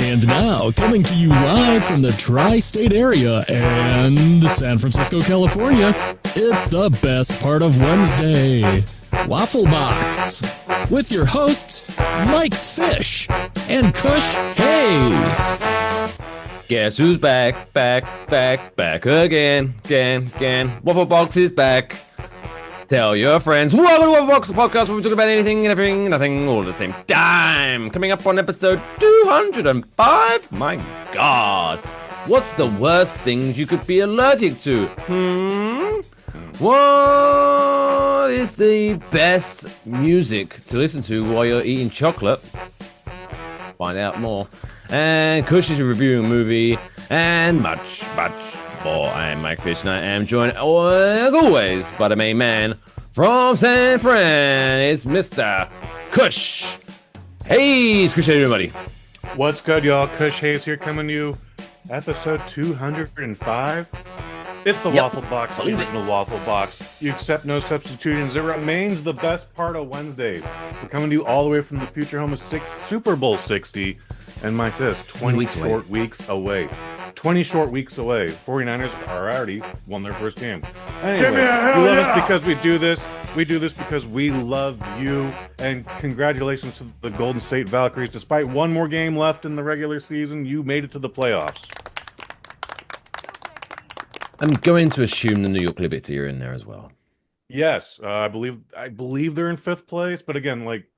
And now, coming to you live from the tri-state area and San Francisco, California, it's the best part of Wednesday, Waffle Box, with your hosts, Mike Fish and Kush Hayes. Guess who's back again. Waffle Box is back. Tell your friends, welcome to Waffle Box, the podcast where we talk about anything and everything, nothing, all at the same time. Coming up on episode 205, my God. What's the worst things you could be allergic to? What is the best music to listen to while you're eating chocolate? Find out more. And Kush is reviewing a movie, and much more. I'm Mike Fish, and I am joined, as always, by the main man from San Fran. It's Mr. Kush Hayes. Kush Hayes, everybody. What's good, y'all? Kush Hayes here, coming to you, episode 205. It's the Waffle Box, the original Waffle Box. You accept no substitutions. It remains the best part of Wednesdays. We're coming to you all the way from the future home of Super Bowl 60. And like this, 20 short weeks away. 20 short weeks away. 49ers are already won their first game. Anyway, you love us because we do this. We do this because we love you. And congratulations to the Golden State Valkyries. Despite one more game left in the regular season, you made it to the playoffs. I'm going to assume the New York Liberty are in there as well. Yes, I believe they're in fifth place. But again, like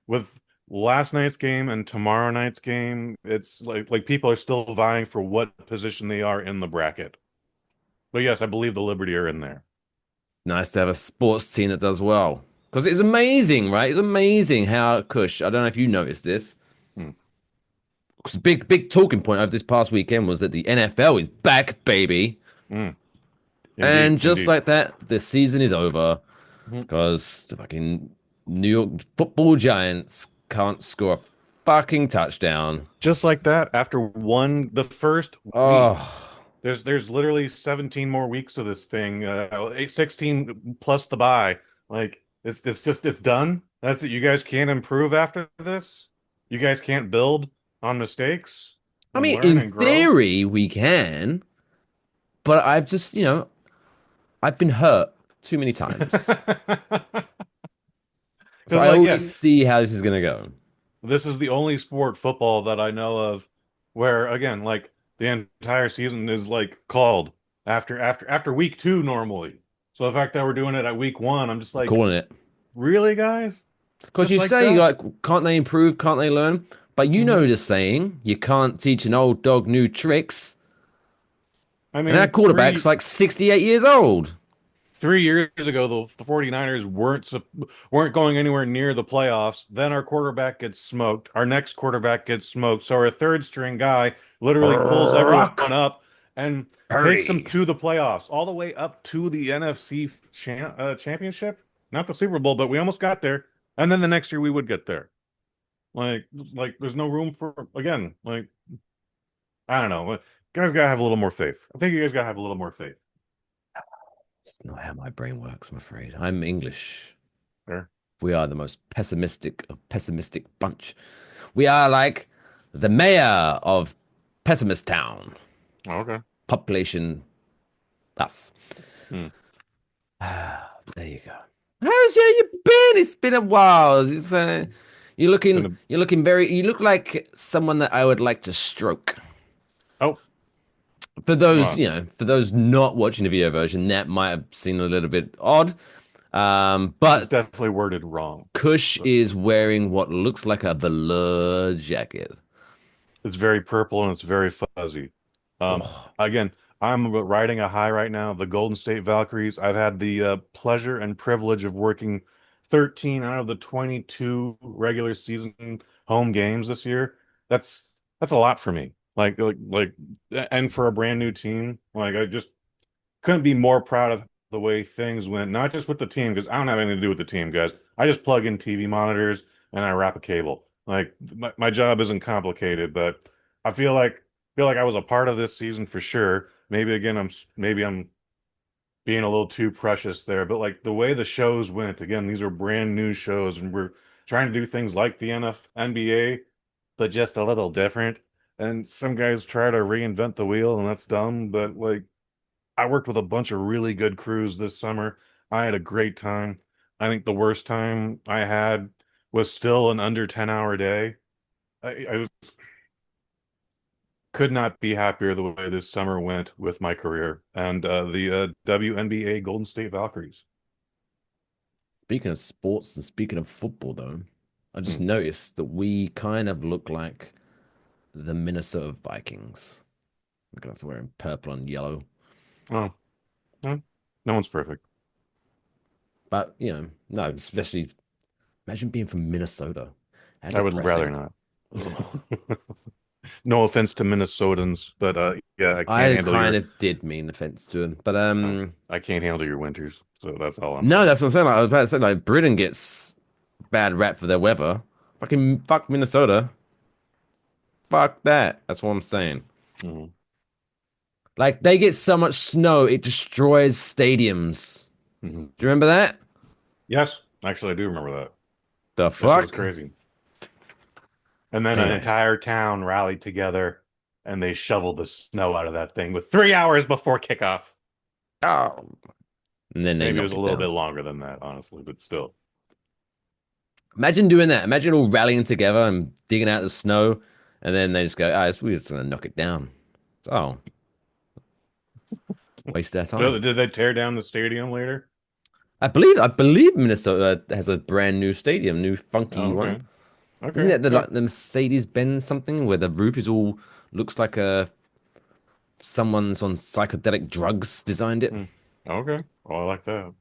with last night's game and tomorrow night's game, it's like people are still vying for what position they are in the bracket. But yes, I believe the Liberty are in there. Nice to have a sports team that does well. Because it's amazing, right? It's amazing how Kush, I don't know if you noticed this. Big talking point of this past weekend was that the NFL is back, baby. And just like that, the season is over. Because the fucking New York football Giants can't score a fucking touchdown. Just like that, after the first week, there's literally 17 more weeks of this thing, 16 plus the bye. Like it's done. That's it. You guys can't improve after this. You guys can't build on mistakes. I mean, in theory, we can, but I've just, I've been hurt too many times. So I already see how this is going to go. This is the only sport, football, that I know of where, again, like the entire season is like called after week 2 normally. So the fact that we're doing it at week 1, I'm just like calling it. Really, guys? Because you like say, like, can't they improve? Can't they learn? But you know the saying, you can't teach an old dog new tricks. I mean, and that quarterback's like 68 years old. 3 years ago, the 49ers weren't going anywhere near the playoffs. Then our quarterback gets smoked. Our next quarterback gets smoked. So our third string guy literally pulls everyone up and takes them to the playoffs, all the way up to the NFC championship. Not the Super Bowl, but we almost got there. And then the next year we would get there. Like there's no room for, again, like, I don't know. Guys gotta have a little more faith. I think you guys gotta have a little more faith. It's not how my brain works, I'm afraid. I'm English. Sure. We are the most pessimistic bunch. We are like the mayor of Pessimist Town. Oh, okay. Population us. There you go. How's you been? It's been a while. It's, you look like someone that I would like to stroke. Oh. For those, for those not watching the video version, that might have seemed a little bit odd. But it's definitely worded wrong. Kush is wearing what looks like a velour jacket. It's very purple and it's very fuzzy. Again, I'm riding a high right now. The Golden State Valkyries. I've had the pleasure and privilege of working 13 out of the 22 regular season home games this year. That's a lot for me. Like, and for a brand new team, like I just couldn't be more proud of the way things went. Not just with the team, because I don't have anything to do with the team, guys. I just plug in TV monitors and I wrap a cable. Like my job isn't complicated, but I feel like I was a part of this season for sure. Maybe I'm being a little too precious there, but like the way the shows went, again, these are brand new shows, and we're trying to do things like the NBA, but just a little different. And some guys try to reinvent the wheel, and that's dumb. But like, I worked with a bunch of really good crews this summer. I had a great time. I think the worst time I had was still an under 10-hour day. Could not be happier the way this summer went with my career and the WNBA Golden State Valkyries. Speaking of sports and speaking of football, though, I just Hmm. noticed that we kind of look like the Minnesota Vikings. Look at us wearing purple and yellow. Oh, no one's perfect. But, no, especially imagine being from Minnesota. How I would rather depressing. not. Ugh. No offense to Minnesotans, but yeah, I can't I handle kind your of did mean offense to him. But I can't handle your winters. So that's all I'm no, saying. that's what I'm saying. Like, I was about to say, like, Britain gets bad rap for their weather. Fucking fuck Minnesota. Fuck that. That's what I'm saying. Mhm. Like, they get so much snow, it destroys stadiums. Mhm. Do you remember that? Yes, actually, I do remember that. The That shit was fuck? crazy. And then an Anyway. entire town rallied together and they shoveled the snow out of that thing with 3 hours before kickoff. Oh. And then they Maybe it was knocked a it little bit down. longer than that, honestly, but still. Imagine doing that. Imagine all rallying together and digging out the snow. And then they just go, we're just going to knock it down. Oh, waste our So time. did they tear down the stadium later? I believe Minnesota has a brand new stadium, new funky Oh, one. okay. Isn't Okay. it the Yeah. like the Mercedes-Benz something where the roof is all looks like someone's on psychedelic drugs designed it? Hmm. Okay. Well, I like that.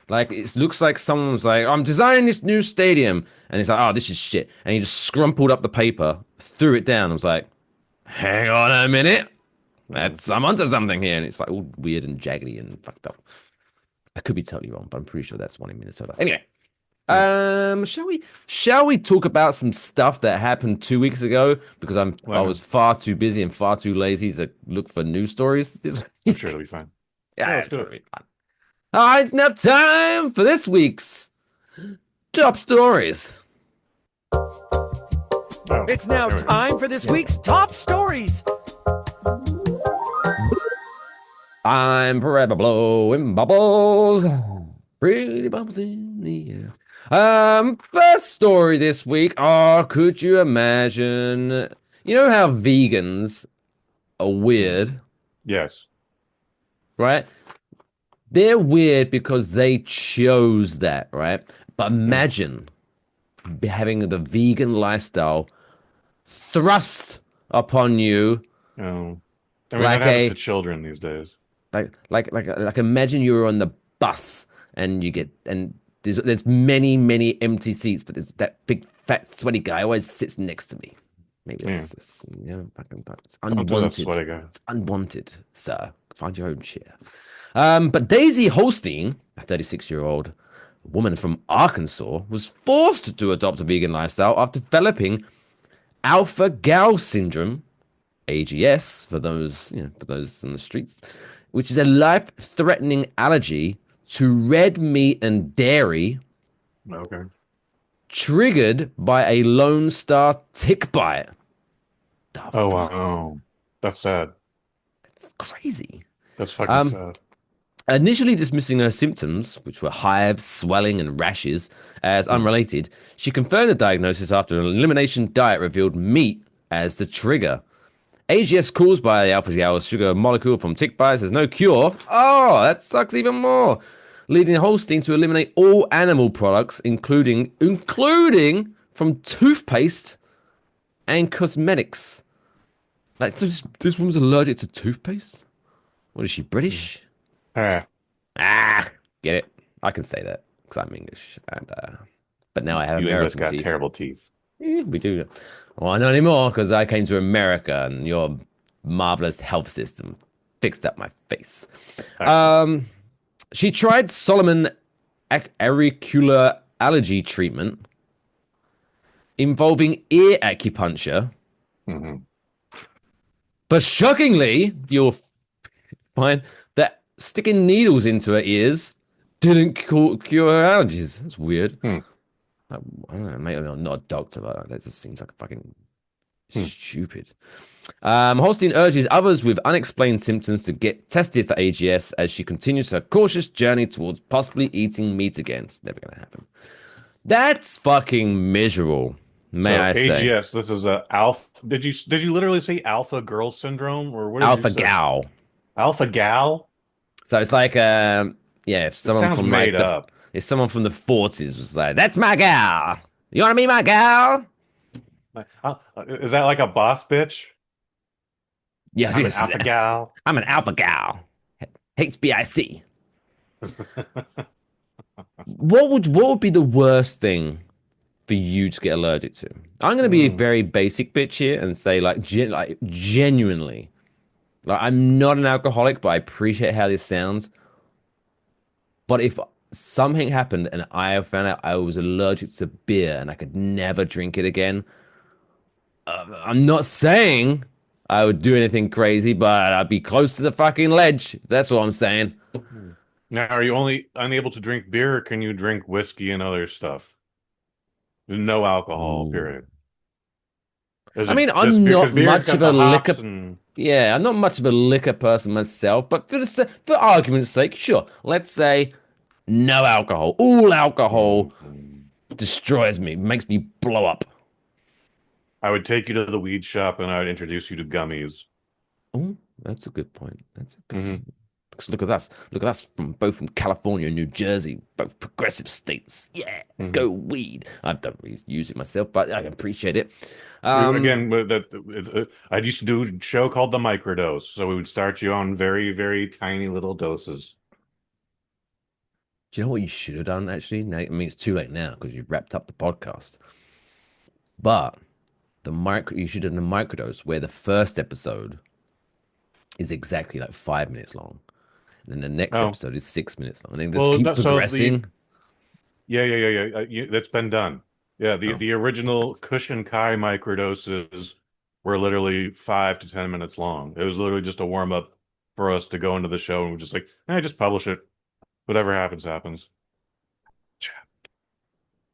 Like it looks like someone's like, I'm designing this new stadium, and it's like, oh, this is shit, and he just scrumpled up the paper, threw it down. I was like, hang on a minute, Hmm. I'm onto something here, and it's like all weird and jaggedy and fucked up. I could be totally wrong, but I'm pretty sure that's one in Minnesota. Anyway, Hmm. shall we talk about some stuff that happened 2 weeks ago? Because I Let me was far too busy and far too lazy to look for news stories this I'm sure week. it'll be fine. Yeah, Yeah, let's it's do gonna it. be fun. All right, it's now time for this week's top stories. Oh, It's now there we go. time for this week's top stories. I'm forever blowing bubbles, pretty bubbles in the air. First story this week. Oh, could you imagine? You know how vegans are Hmm. weird, Yes. right? They're weird because they chose that, right? But Hmm. imagine having the vegan lifestyle thrust upon you Oh. I mean, that like happens to a children these days. like imagine you're on the bus and you get and there's many empty seats, but there's that big fat sweaty guy always sits next to me. Maybe Yeah. that's fucking it's Don't do that, unwanted. sweaty guy. It's unwanted, sir. Find your own chair. But Daisy Holstein, a 36-year-old woman from Arkansas, was forced to adopt a vegan lifestyle after developing alpha gal syndrome, AGS for those in the streets, which is a life-threatening allergy to red meat and dairy Okay. triggered by a Lone Star tick bite. The Oh, fuck? wow. That's sad. It's crazy. That's fucking Um, sad. Initially dismissing her symptoms, which were hives, swelling, and rashes, as Hmm. unrelated, she confirmed the diagnosis after an elimination diet revealed meat as the trigger. AGS caused by the alpha-gal sugar molecule from tick bites has no cure. Oh, that sucks even more. Leading Holstein to eliminate all animal products, including from toothpaste and cosmetics. Like this woman's allergic to toothpaste? What is she, British? Ah, Ah, get it? I can say that because I'm English, and but now I have you English American got teeth. terrible teeth. We do. Well, not anymore because I came to America and your marvelous health system fixed up my face. Excellent. She tried Solomon auricular allergy treatment involving ear acupuncture, Hmm. but shockingly, you'll find that sticking needles into her ears didn't cure her allergies. That's weird. Hmm. I don't know, maybe I'm not a doctor, but that just seems like a fucking Hmm. Stupid. Holstein urges others with unexplained symptoms to get tested for AGS as she continues her cautious journey towards possibly eating meat again. It's never going to happen. That's fucking miserable, may So I say. AGS, this is a alpha. Did you literally say alpha girl syndrome, or what did you Alpha say? gal. Alpha gal? So it's like, yeah, This sounds made up. if someone from the 40s was like, that's my gal. You want to be my gal? Is that like a boss bitch? Yeah, I'm an yes. alpha gal. I'm an alpha gal. HBIC. What would be the worst thing for you to get allergic to? I'm going to be a Hmm. very basic bitch here and say like genuinely, like I'm not an alcoholic, but I appreciate how this sounds. But if something happened and I found out I was allergic to beer and I could never drink it again, I'm not saying I would do anything crazy, but I'd be close to the fucking ledge. That's what I'm saying. Now, are you only unable to drink beer, or can you drink whiskey and other stuff? No alcohol, Ooh. period. Is I it mean, just I'm beer? Because not beer's much got of a the hops liquor. and Yeah, I'm not much of a liquor person myself, but for argument's sake, sure. Let's say no alcohol. All alcohol Mhm. destroys me, makes me blow up. I would take you to the weed shop and I would introduce you to gummies. Oh, that's a good point. That's a good Hmm. one. Because look at us. Look at us from both from California and New Jersey, both progressive states. Yeah, Hmm. go weed. I don't really use it myself, but I appreciate it. Um, Again, I used to do a show called The Microdose, so we would start you on very, very tiny little doses. do you know what you should have done actually? Now, I mean, it's too late now because you've wrapped up the podcast. But you should have done the microdose where the first episode is exactly like 5 minutes long. And then the next Oh, episode is 6 minutes long. And then just well, keep no, so the progressing. yeah, yeah, yeah, yeah, that's been done. Yeah, the Oh. the original Kush and Kai microdoses were literally 5 to 10 minutes long. It was literally just a warm up for us to go into the show, and we're just like, just publish it. Whatever happens, happens.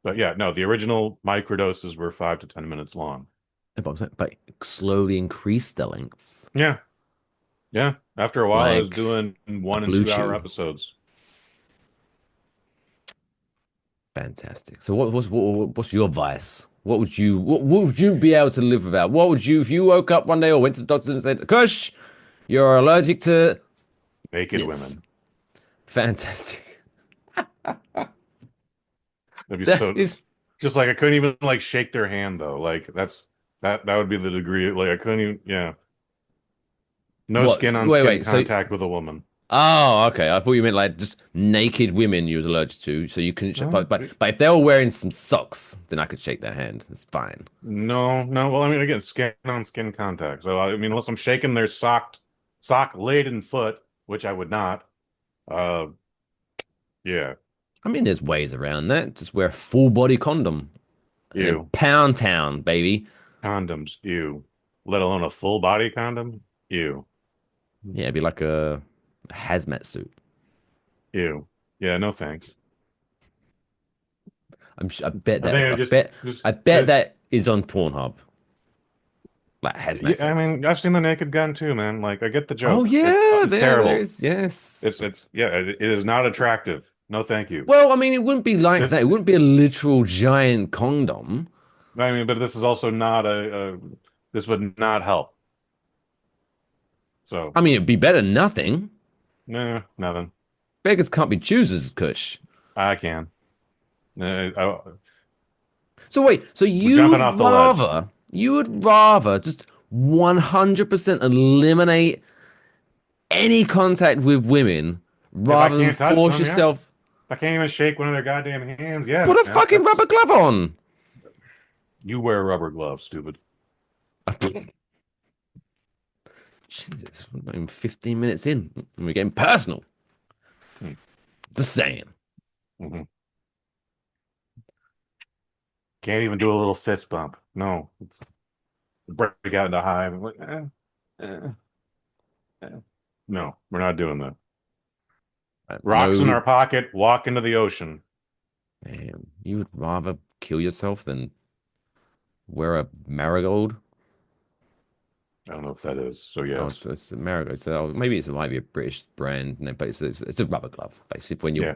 But yeah, no, the original microdoses were 5 to 10 minutes long. But slowly increase the length. Yeah, yeah. After a while, I was Like doing a 1 and 2 hour blue chew. episodes. Fantastic. So what's your vice? What would you be able to live without? What would you if you woke up one day or went to the doctor and said, Kush, you're allergic to Naked this. women. Fantastic. That'd be That so. is Just like I couldn't even like shake their hand though. Like that would be the degree. Like I couldn't even. Yeah, no what skin on skin wait, so contact with a woman. oh, okay. I thought you meant like just naked women you was allergic to, so you couldn't shake. No, But if they were wearing some socks, then I could shake their hand. That's fine. no, no. Well, I mean, again, skin on skin contact. So I mean, unless I'm shaking their sock laden foot, which I would not. Uh, yeah, I mean, there's ways around that. Just wear a full body condom and then ew. pound town, baby. Condoms, ew. Let alone a full body condom, ew, Yeah, it'd be like a hazmat suit. ew. Yeah, no thanks. I bet I that. think I I just bet. just I bet that is on Pornhub. Like hazmat yeah, I suits. mean, I've seen the Naked Gun too, man. Like, I get the Oh joke. It's yeah, it's there terrible. is. Yes. It's yeah, it is not attractive. No, thank you. Well, I mean, it wouldn't be like This, that. It wouldn't be a literal giant condom. I mean, but this is also not this would not help. So, I mean, it'd be better than nothing. nah, nothing. Beggars can't be choosers, Kush. I can. I, So wait, so we're jumping off the ledge. you would rather just 100% eliminate any contact with women If I rather than can't touch force them, yeah. If yourself I can't even shake one of their goddamn hands, yeah, put a yeah, fucking rubber glove on. you wear rubber gloves, stupid. Jesus, we're not even 15 minutes in and we're getting personal. Hmm. Just saying. Mhm. Can't even do a little fist bump. No, it's break out into high. I'm like, eh, eh. No, we're not doing that. Rocks in No, our pocket, walk into the ocean. man, you would rather kill yourself than wear a marigold? I don't know if that is. So Oh, yes. it's America. So maybe it might be a British brand name, but it's a rubber glove. Basically, when Yeah.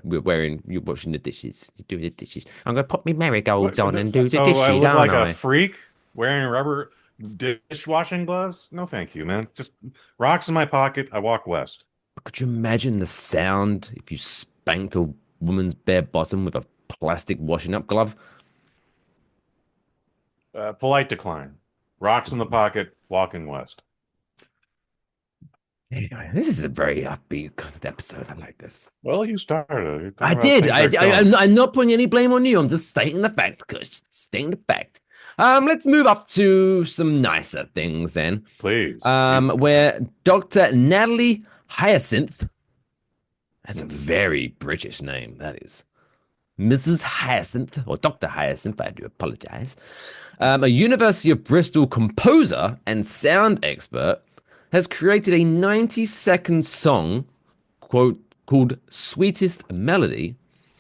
you're washing the dishes, you're doing the dishes. I'm gonna put my marigolds What on and do the so I dishes, look aren't like a I? freak wearing rubber dishwashing gloves? No, thank you, man. Just rocks in my pocket. I walk west. Could you imagine the sound if you spanked a woman's bare bottom with a plastic washing up glove? Polite decline. Rocks in the pocket, walking west. Anyway, this is a very upbeat kind of episode. I like this. Well, you started. You're I talking about did. things are killing. I'm not putting any blame on you. I'm just stating the fact, Kush. Stating the fact. Let's move up to some nicer things then. Please. Jesus. Where Dr. Natalie Hyacinth, that's a Mhm. very British name, that is. Mrs. Hyacinth, or Dr. Hyacinth, I do apologize. A University of Bristol composer and sound expert has created a 90-second song, quote, called Sweetest Melody,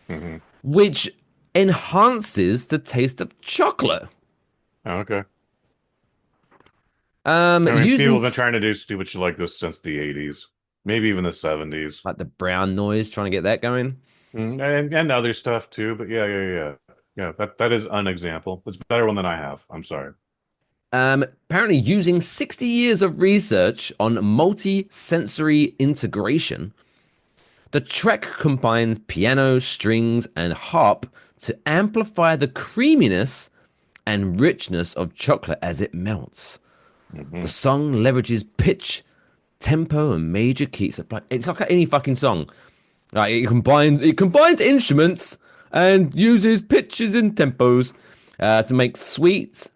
Mhm. which enhances the taste of chocolate. Oh, okay. I mean, people Using have been trying to do stupid shit like this since the 80s, maybe even the 70s. like the brown noise, trying to get that going. And other stuff too. But yeah. Yeah, that is an example. It's a better one than I have. I'm sorry. Apparently, using 60 years of research on multi-sensory integration, the track combines piano, strings, and harp to amplify the creaminess and richness of chocolate as it melts. The Hmm. song leverages pitch, tempo, and major keys. It's like any fucking song. Like it combines instruments and uses pitches and tempos to make sweet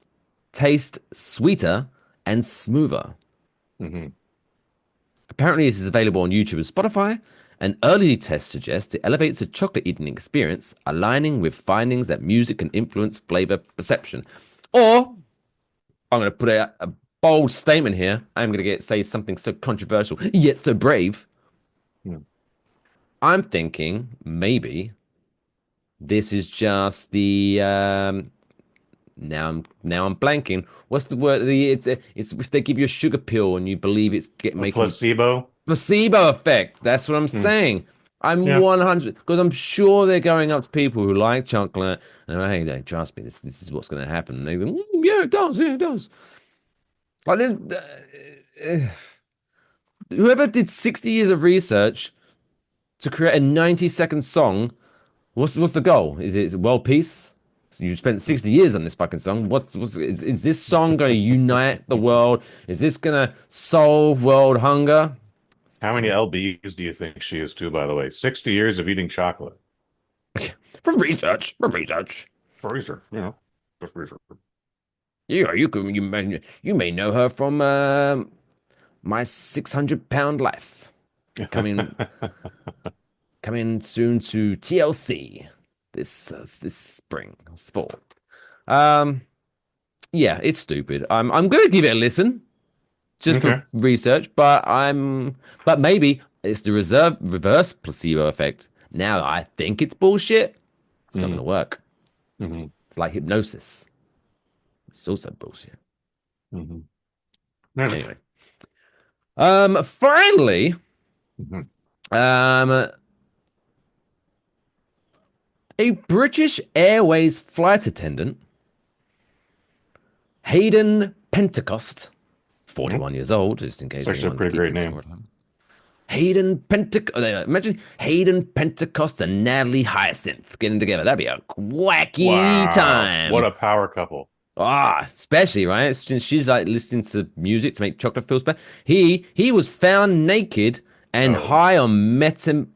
taste sweeter and smoother. Hmm. Apparently, this is available on YouTube and Spotify. An early test suggests it elevates the chocolate eating experience, aligning with findings that music can influence flavor perception. Or, I'm going to put a bold statement here. I'm going to say something so controversial, yet so brave. Yeah. I'm thinking maybe this is just the now I'm blanking. What's the word? It's if they give you a sugar pill and you believe it's A making placebo. placebo effect. That's what I'm Hmm. saying. I'm Yeah. 100 because I'm sure they're going up to people who like chocolate and they're like, hey, no, trust me, this is what's going to happen. And they go, yeah, it does, yeah, it does. Like whoever did 60 years of research to create a 90-second song, what's the goal? Is it world peace? So you spent 60 years on this fucking song. Is this song going to unite the world? Is this going to solve world hunger? How many LBs do you think she is too, by the way? 60 years of eating chocolate. From research. Freezer, just research. Yeah, you may know her from My 600-Pound Life. Coming coming soon to TLC this spring, fall. Yeah, it's stupid. I'm gonna give it a listen just for Okay. research, but maybe it's the reverse placebo effect. Now I think it's bullshit. It's not Hmm. gonna work. Hmm. It's like hypnosis. It's also bullshit. Hmm. Anyway. Finally, Hmm. um, a British Airways flight attendant, Hayden Pentecost, 41 years old, just in case It's actually a anyone's pretty great keeping name. score at home. Hayden Pentecost. Imagine Hayden Pentecost and Natalie Hyacinth getting together. That'd be a wacky Wow. What time. a power couple. Ah, especially right since she's like listening to music to make chocolate feel better. He was found naked and Oh, high on metam.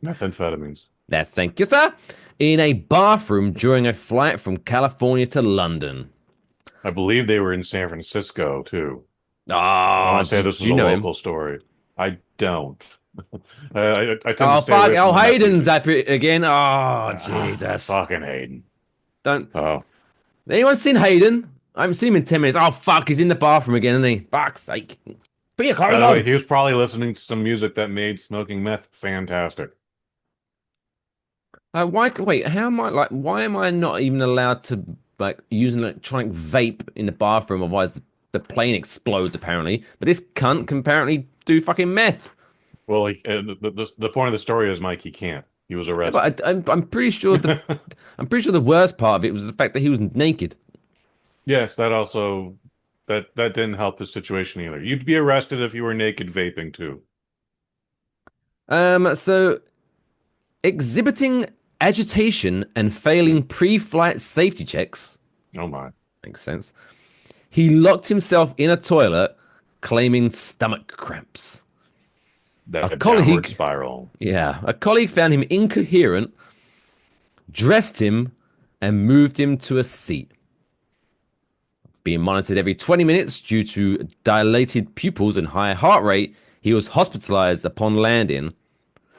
methamphetamines. That's thank you, sir. In a bathroom during a flight from California to London. I believe they were in San Francisco too. I Ah, want to say do this was you a know him? local story. I don't. I tend to Oh stay fuck! away Oh, from that Hayden's music. that again. Oh Ah, Jesus! fucking Hayden. Don't. Oh, Anyone seen Hayden? I haven't seen him in 10 minutes. Oh fuck! He's in the bathroom again, isn't he? Fuck's sake! Put your by clothes the way, on. he was probably listening to some music that made smoking meth fantastic. Why? Wait. How am I like? Why am I not even allowed to like use an electronic vape in the bathroom? Otherwise, the plane explodes apparently, but this cunt can apparently do fucking meth. Well, the point of the story is, Mike, he can't. He was Yeah, arrested. but I'm pretty sure the worst part of it was the fact that he was naked. Yes, that also that didn't help his situation either. You'd be arrested if you were naked vaping too. So exhibiting agitation and failing pre-flight safety checks Oh my. makes sense. He locked himself in a toilet, claiming stomach cramps. That A downward colleague, spiral. yeah, a colleague found him incoherent, dressed him, and moved him to a seat. Being monitored every 20 minutes due to dilated pupils and high heart rate, he was hospitalized upon landing.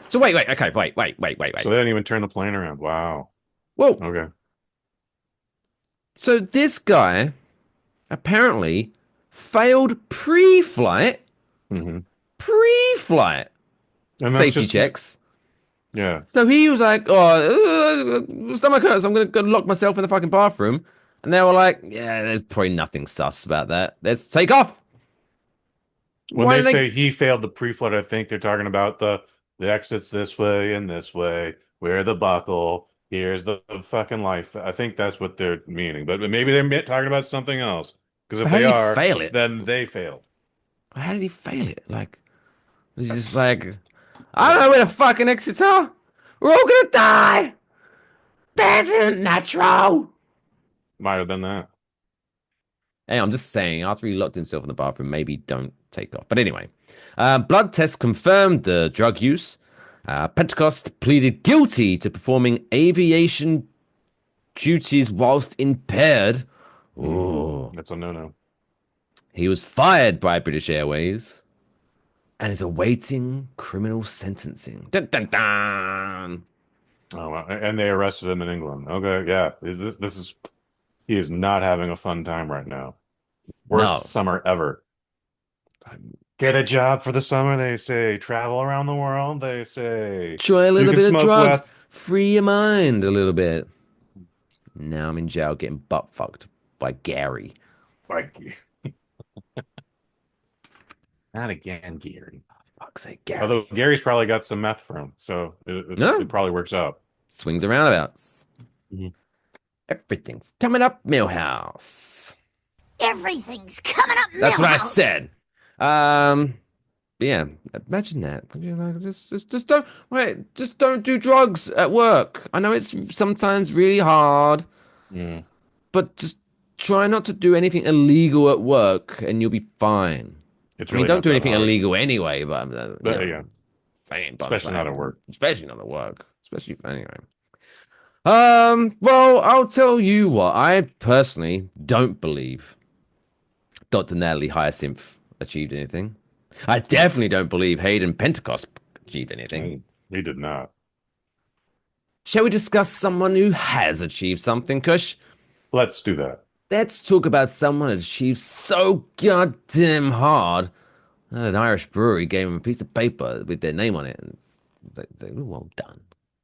So wait. So they didn't even turn the plane around. Wow. Whoa. Okay. So this guy apparently failed pre-flight Mm-hmm. pre-flight And that's safety just, checks. yeah. So he was like, "Oh, stomach hurts. I'm gonna go lock myself in the fucking bathroom." And they were like, "Yeah, there's probably nothing sus about that. Let's take off." When Why they did say he failed the pre-flight, I think they're talking about the exits this way and this way. Where the buckle. Here's the fucking life. I think that's what they're meaning. But maybe they're talking about something else. Because if How they did he are, fail it? then they failed. How did he fail it? Like, he's just like, I don't know where the fucking exits are. We're all gonna die. This isn't natural. Might have been that. Hey, I'm just saying, after he locked himself in the bathroom, maybe don't take off. But anyway, blood tests confirmed the drug use. Pentecost pleaded guilty to performing aviation duties whilst impaired. Ooh. That's a no-no. He was fired by British Airways and is awaiting criminal sentencing. Dun, dun, dun. Oh, wow. And they arrested him in England. Okay, yeah. He is not having a fun time right now. Worst No. summer ever. Get a job for the summer, they say. Travel around the world, they say. Try a You little can bit of smoke drugs. weed. Free your mind a little bit. Now I'm in jail getting butt fucked by Gary. Like, not again, Gary. Fuck's sake, Gary. Although Gary's probably got some meth from him, so No. it probably works out. Swings and roundabouts. Mhm. Everything's coming up, Millhouse. Everything's coming up, That's what I Millhouse. said. Yeah, imagine that. You know, just don't wait. Just don't do drugs at work. I know it's sometimes really hard, Mm. but just try not to do anything illegal at work, and you'll be fine. It's I mean, really don't not do that anything hard. illegal anyway. But Yeah, saying, but especially not at work. Especially not at work. Especially anyway. Well, I'll tell you what. I personally don't believe Dr. Natalie Hyacinth achieved anything. I definitely don't believe Hayden Pentecost achieved anything. He did not. Shall we discuss someone who has achieved something, Kush? Let's do that. Let's talk about someone who's achieved so goddamn hard that an Irish brewery gave him a piece of paper with their name on it. And they were well done.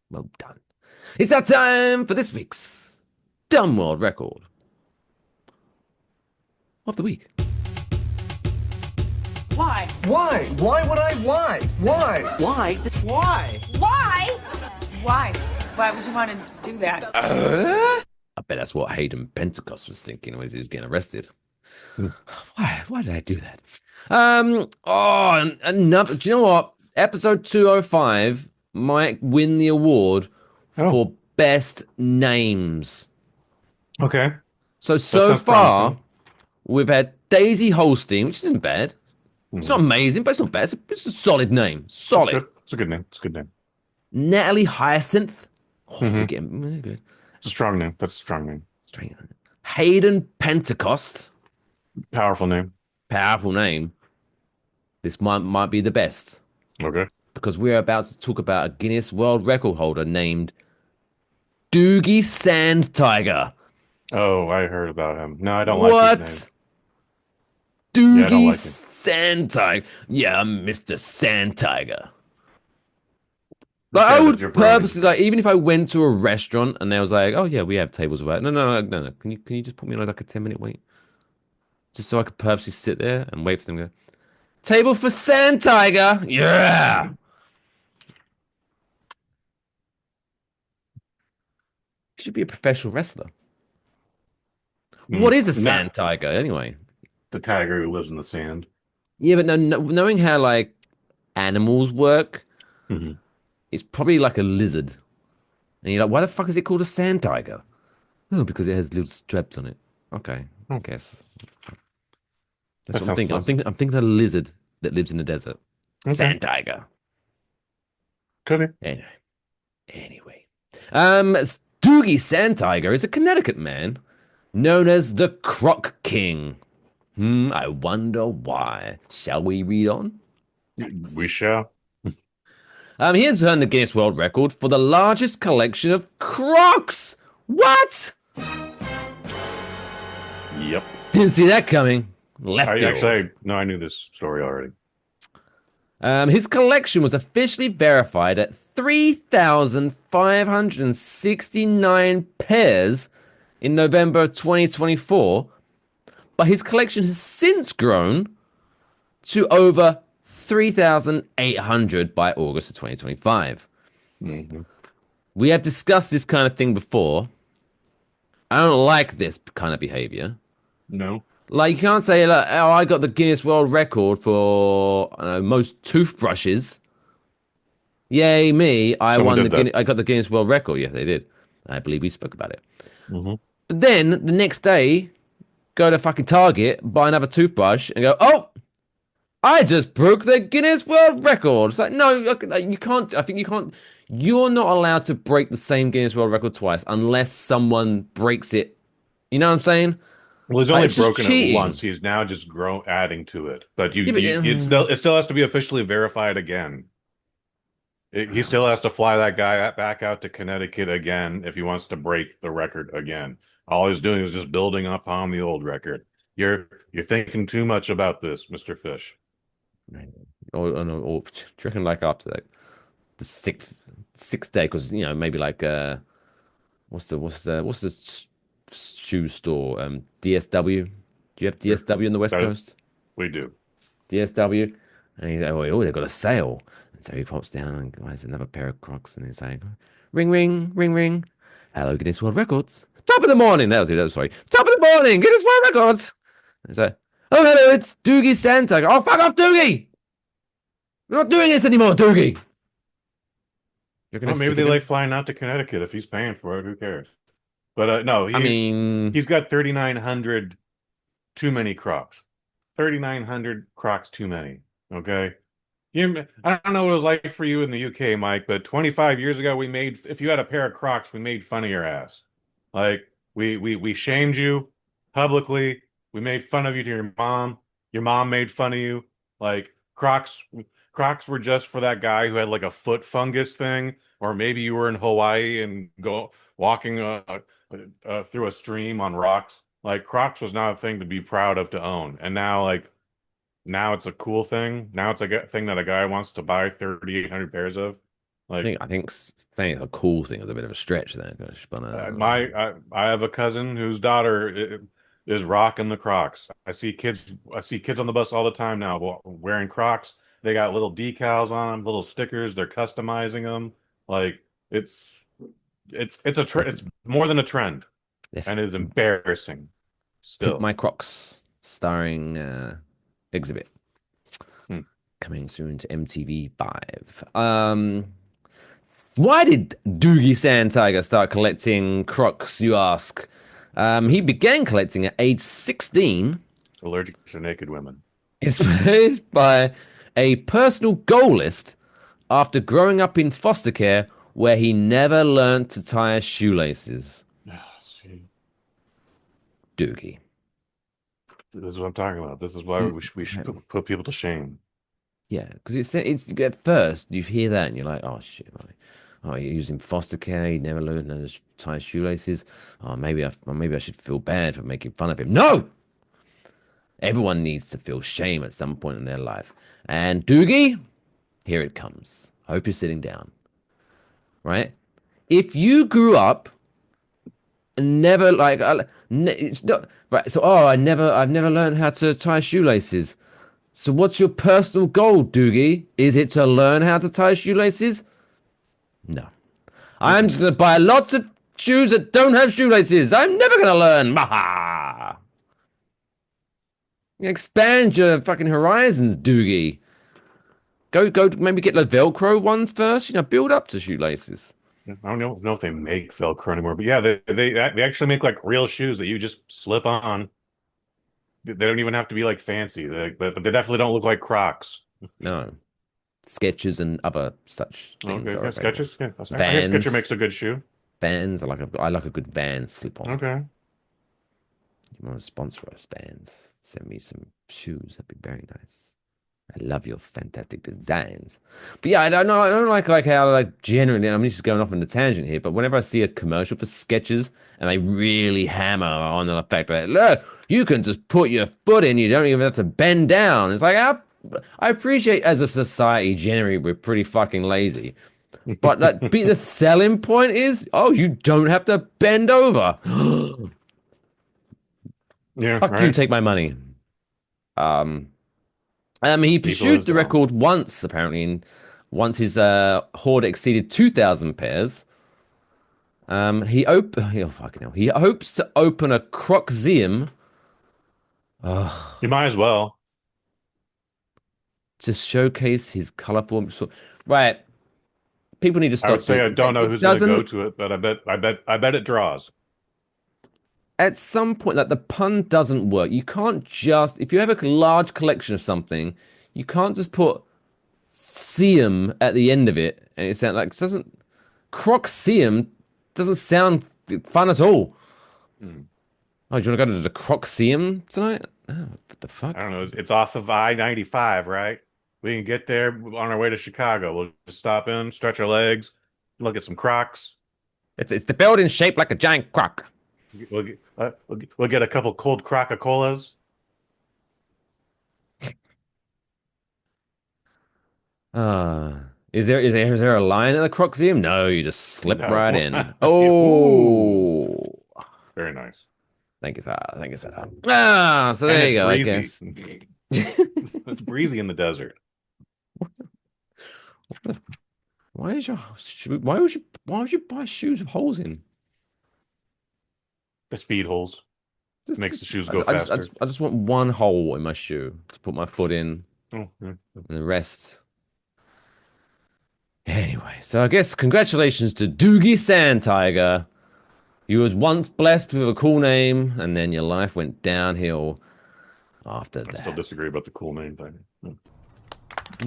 Well done. It's that time for this week's Dumb World Record of the week. Why? Why? Why would I? Why? Why? Why? Why? Why? Why? Why would you want to do that? I bet that's what Hayden Pentecost was thinking when he was getting arrested. Why did I do that? Another. Do you know what? Episode 205 might win the award for best names. Okay. So sounds far, promising. we've had Daisy Holstein, which isn't bad. It's not amazing, but it's not bad. It's a solid name. Solid. It's a good name. It's a good name. Natalie Hyacinth. We're getting really good. It's a strong name. That's a strong name. Straight on. Hayden Pentecost. Powerful name. Powerful name. This might be the best Okay. because we're about to talk about a Guinness World Record holder named Doogie Sand Tiger. Oh, I heard about him. No, I don't like What? his Doogie Yeah, I don't like him. Sand Tiger. Yeah, I'm Mr. Sand Tiger. This Like, I guy's a would jabroni. purposely, like, even if I went to a restaurant and they was like, "Oh yeah, we have tables about," no. Can you just put me on like a 10-minute wait? just so I could purposely sit there and wait for them to go, table for sand, Tiger! Yeah! You should be a professional wrestler. What is a sand Not tiger, anyway? the tiger who lives in the sand. Yeah, but knowing how, like, animals work, Hmm. it's probably like a lizard. And you're like, why the fuck is it called a sand tiger? Oh, because it has little stripes on it. Okay, I guess. That's That what I'm sounds thinking. pleasant. I'm thinking of a lizard that lives in the desert. Okay. Sand tiger. Could be. Anyway. Doogie Sand Tiger is a Connecticut man known as the Croc King. I wonder why. Shall we read on? We shall. He has earned the Guinness World Record for the largest collection of Crocs. What? Yep. Didn't see that coming. Left it. Actually, no, I knew this story already. His collection was officially verified at 3,569 pairs in November of 2024, but his collection has since grown to over 3,800 by August of 2025. Mm-hmm. We have discussed this kind of thing before. I don't like this kind of behavior. No. Like, you can't say, like, oh, I got the Guinness World Record for most toothbrushes. Yay, me. I got the Guinness World Record. Yeah, they did. I believe we spoke about it. Mm-hmm. But then, the next day, go to fucking Target, buy another toothbrush, and go, oh, I just broke the Guinness World Record. It's like, no, you can't. I think you can't. You're not allowed to break the same Guinness World Record twice unless someone breaks it. You know what I'm saying? Well, he's only it's just broken it cheating. once. He's now just adding to it. But Yeah, but, it still has to be officially verified again. He still has to fly that guy back out to Connecticut again if he wants to break the record again. All he's doing is just building up on the old record. You're thinking too much about this, Mr. Fish. Or do you reckon, like, after the sixth day, because maybe like what's the shoe store, DSW? Do you have DSW on the West Coast? We do. DSW, and he's like, oh, they've got a sale, and so he pops down and buys another pair of Crocs, and he's like, ring ring ring ring, hello Guinness World Records, top of the morning. That was it. Sorry, top of the morning, Guinness World Records. And he's like, oh hello, it's Doogie Santa. Oh, fuck off, Doogie. We're not doing this anymore, Doogie. Well, maybe they like flying out to Connecticut. If he's paying for it, who cares? But no, he's got 3,900 too many Crocs. 3,900 Crocs too many. Okay. I don't know what it was like for you in the UK, Mike, but 25 years ago, if you had a pair of Crocs, we made fun of your ass. Like, we shamed you publicly. We made fun of you to your mom. Your mom made fun of you. Like, Crocs were just for that guy who had like a foot fungus thing, or maybe you were in Hawaii and go walking through a stream on rocks. Like, Crocs was not a thing to be proud of to own, and now it's a cool thing. Now it's a thing that a guy wants to buy 3,800 pairs of. Like, I think saying it's a cool thing is a bit of a stretch there. I have a cousin whose daughter is rocking the Crocs. I see kids on the bus all the time now wearing Crocs. They got little decals on them, little stickers. They're customizing them. Like, it's more than a trend, and it is embarrassing. Still, Pimp My Crocs, starring Exhibit, coming soon to MTV5. Why did Doogie Sand Tiger start collecting Crocs, you ask? He began collecting at age 16. Allergic to naked women. Inspired by a personal goal list after growing up in foster care where he never learned to tie his shoelaces. See. Doogie. This is what I'm talking about. This is why we should put people to shame. Yeah, because it's at first you hear that and you're like, oh shit, oh, you're using foster care. He never learned how to tie his shoelaces. Oh, maybe I should feel bad for making fun of him. No, everyone needs to feel shame at some point in their life. And Doogie, here it comes. Hope you're sitting down. Right? If you grew up never like it's not right. So I've never learned how to tie shoelaces. So what's your personal goal, Doogie? Is it to learn how to tie shoelaces? No. I'm just gonna buy lots of shoes that don't have shoelaces. I'm never gonna learn. Maha. Expand your fucking horizons, Doogie. Go, maybe get the Velcro ones first. Build up to shoelaces. I don't know if they make Velcro anymore, but yeah, they actually make like real shoes that you just slip on. They don't even have to be like fancy, but they definitely don't look like Crocs. No. Skechers and other such things. Okay, Are yeah, available. Skechers. Yeah, I guess Vans. Skechers makes a good shoe. Vans. I like a good Vans slip on. Okay. You want to sponsor us, Vans? Send me some shoes. That'd be very nice. I love your fantastic designs. But yeah, I don't know. I don't like how generally. I'm just going off on a tangent here, but whenever I see a commercial for Skechers and they really hammer on the fact that look, you can just put your foot in. You don't even have to bend down. It's like I appreciate as a society generally we're pretty fucking lazy, but the selling point is you don't have to bend over. Yeah, Fuck right. you, take my money. He pursued the record once, apparently, and once his hoard exceeded 2,000 pairs. He hopes to open a Croxium. You might as well. To showcase his colorful. Right. People need to stop. I would say I don't know who's going to go to it, but I bet it draws. At some point, the pun doesn't work. You can't just, if you have a large collection of something, you can't just put "seum" at the end of it, and it sounds like Croxium doesn't sound fun at all. Oh, do you want to go to the Croxium tonight? Oh, what the fuck? I don't know. It's off of I-95, right? We can get there on our way to Chicago. We'll just stop in, stretch our legs, look at some Crocs. It's the building shaped like a giant croc. We'll get a couple cold Croca-Colas. Is there a line at the Croxium? No, you just slip right in. Ooh. Very nice. Thank you, sir. Thank you, sir. So there you go. Breezy. I guess It's breezy in the desert. why would you buy shoes with holes in? The speed holes makes the shoes go I faster. I just want one hole in my shoe to put my foot in, Oh, yeah. and the rest. Anyway, so I guess congratulations to Doogie Sandtiger. You was once blessed with a cool name, and then your life went downhill after that. I still disagree about the cool name thing.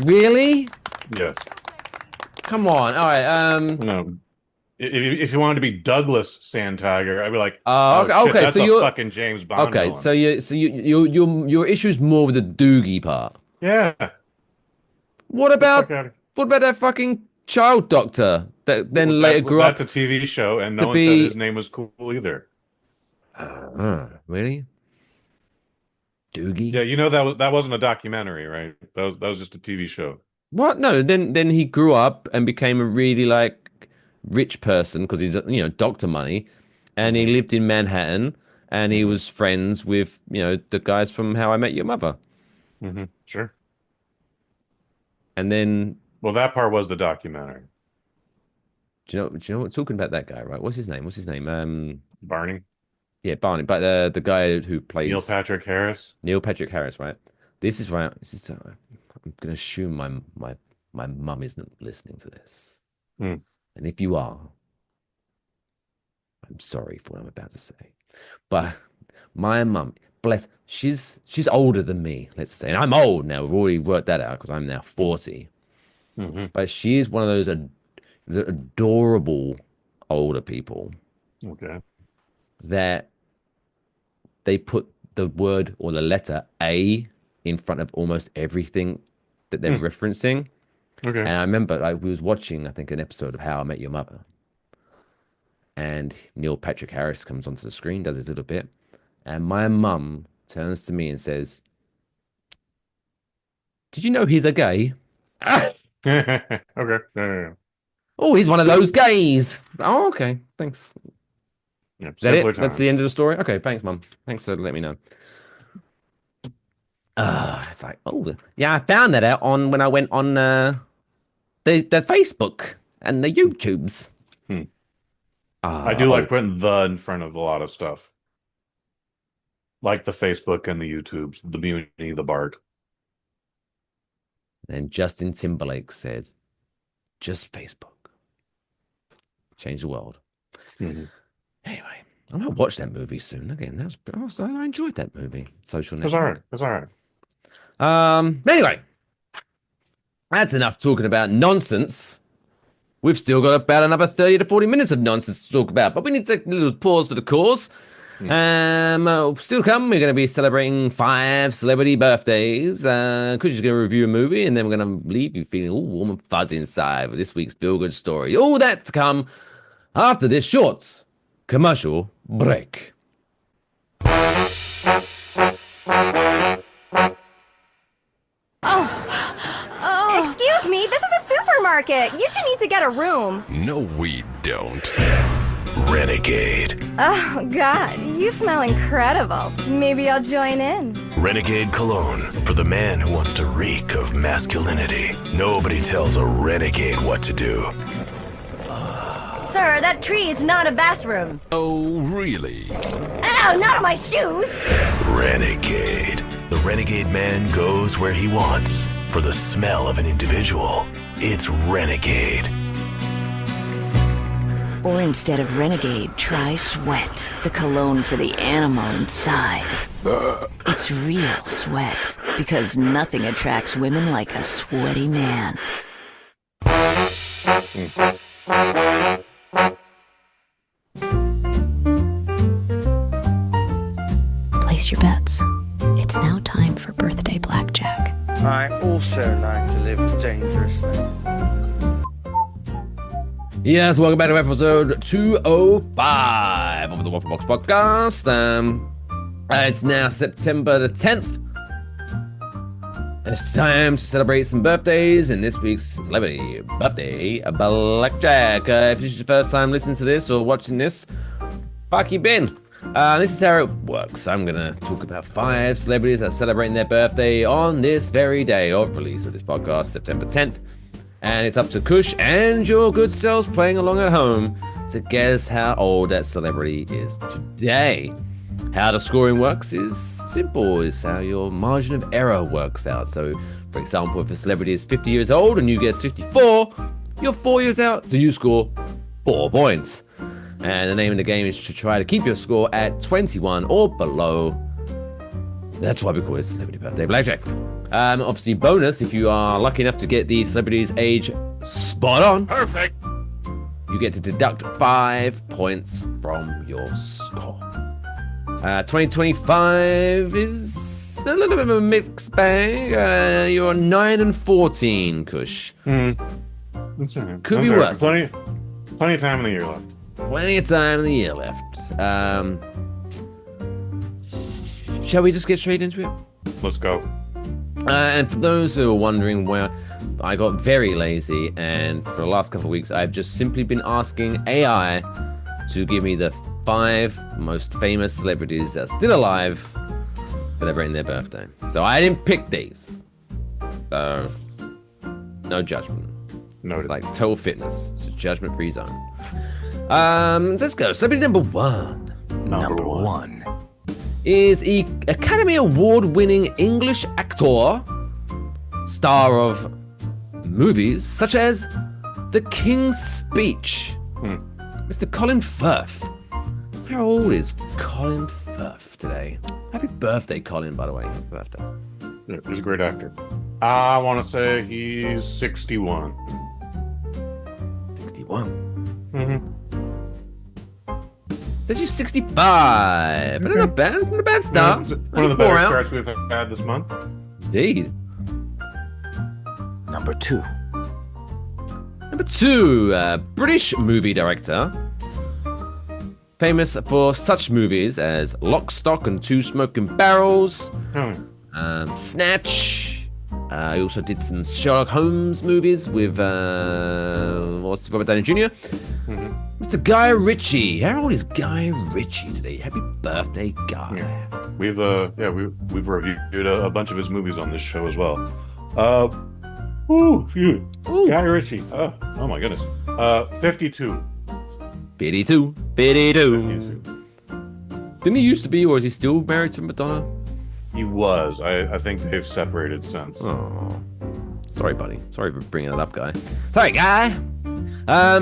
Really? Yes. Come on. All right. No. If you wanted to be Douglas Sandtiger, I'd be like, okay. That's So a you're fucking James Bond. Okay. Villain. So your issue is more with the Doogie part. Yeah. What about that fucking child doctor that then later grew up? That's a TV show, and no one said his name was cool either. Really? Doogie? Yeah, that wasn't a documentary, right? That was just a TV show. What? No. Then he grew up and became a really rich person because he's doctor money, and he lived in Manhattan, and he was friends with the guys from How I Met Your Mother. Mm-hmm. Sure. And then, well, that part was the documentary. do you know what? Talking about that guy, right? What's his name? Barney. Yeah, Barney. But the guy who plays Neil Patrick Harris. Neil Patrick Harris, right? This is right. I'm gonna assume my mum isn't listening to this, and if you are, I'm sorry for what I'm about to say, but my mum, bless, she's older than me, let's say, and I'm old now. We've already worked that out because I'm now 40. But she is one of those adorable older people. Okay. That they put the word or the letter A in front of almost everything that they're referencing. Okay. And I remember we was watching, I think, an episode of How I Met Your Mother. And Neil Patrick Harris comes onto the screen, does his little bit. And my mum turns to me and says, "Did you know he's a gay?" Okay. Yeah. Oh, he's one of those gays. Oh, okay. Thanks. Yeah, Is that it? simpler That's times. the end of the story? Okay, thanks, Mum. Thanks for letting me know. It's like, oh, yeah, I found that out when I went on the Facebook and the YouTubes. I do like putting the in front of a lot of stuff. Like the Facebook and the YouTubes, the Muni, the Bard. And Justin Timberlake said, just Facebook. Change the world. Mm-hmm. Anyway, I might watch that movie soon. Again, I enjoyed that movie. Social It's Network. all right. It's all right. Anyway, that's enough talking about nonsense. We've still got about another 30 to 40 minutes of nonsense to talk about, but we need to take a little pause for the cause. Still to come, we're going to be celebrating 5 celebrity birthdays. Kush is going to review a movie, and then we're going to leave you feeling all warm and fuzzy inside with this week's feel-good story. All that to come after this short commercial break. Excuse me, this is a supermarket. You two need to get a room. No, we don't. Renegade. Oh, God, you smell incredible. Maybe I'll join in. Renegade Cologne for the man who wants to reek of masculinity. Nobody tells a renegade what to do. Sir, that tree is not a bathroom. Oh, really? Ow, not on my shoes. Renegade. The renegade man goes where he wants. For the smell of an individual, it's Renegade. Or instead of Renegade, try Sweat, the cologne for the animal inside. It's real sweat, because nothing attracts women like a sweaty man. Place your bets. It's now time for birthday blackjack. I also like to live dangerously. Yes, welcome back to episode 205 of the Waffle Box podcast. It's now September the 10th. It's time to celebrate some birthdays, and this week's celebrity birthday, Blackjack. If this is your first time listening to this or watching this, fuck you been. This is how it works. I'm going to talk about 5 celebrities that are celebrating their birthday on this very day of release of this podcast, September 10th. And it's up to Kush and your good selves playing along at home to guess how old that celebrity is today. How the scoring works is simple. It's how your margin of error works out. So, for example, if a celebrity is 50 years old and you guess 54, you're 4 years out, so you score 4 points. And the name of the game is to try to keep your score at 21 or below. That's why we call it Celebrity Birthday Blackjack. Obviously, bonus, if you are lucky enough to get the celebrity's age spot on. Perfect. You get to deduct 5 points from your score. 2025 is a little bit of a mixed bag. You're 9 and 14, Kush. That's all right. Could be worse. Plenty of time in the year left. Plenty of time in the year left. Shall we just get straight into it? Let's go. And for those who are wondering where I got very lazy, and for the last couple of weeks, I've just simply been asking AI to give me the 5 most famous celebrities that are still alive celebrating their birthday. So I didn't pick these. So, no judgment. Noted. It's like total fitness. It's a judgment-free zone. Let's go. Celebrity number 1. Number one. Is Academy Award-winning English actor, star of movies such as The King's Speech, Mr. Colin Firth. How old is Colin Firth today? Happy birthday, Colin, by the way. Happy birthday. Yeah, he's a great actor. I want to say he's 61. 61. Mm-hmm. Says you're 65. But not bad. It's not a bad start. Yeah, one of the better starts we've had this month. Indeed. Number 2. Number 2, British movie director. Famous for such movies as Lock, Stock and Two Smoking Barrels, Snatch, He also did some Sherlock Holmes movies with Robert Downey Jr. Mr. Guy Ritchie. How old is Guy Ritchie today? Happy birthday, Guy. Yeah. We've reviewed a bunch of his movies on this show as well. Guy Ritchie. Oh my goodness. 52. 52. Didn't he used to be, or is he still married to Madonna? He was. I think they've separated since. Oh, sorry, buddy. Sorry for bringing that up, Guy. Sorry, Guy.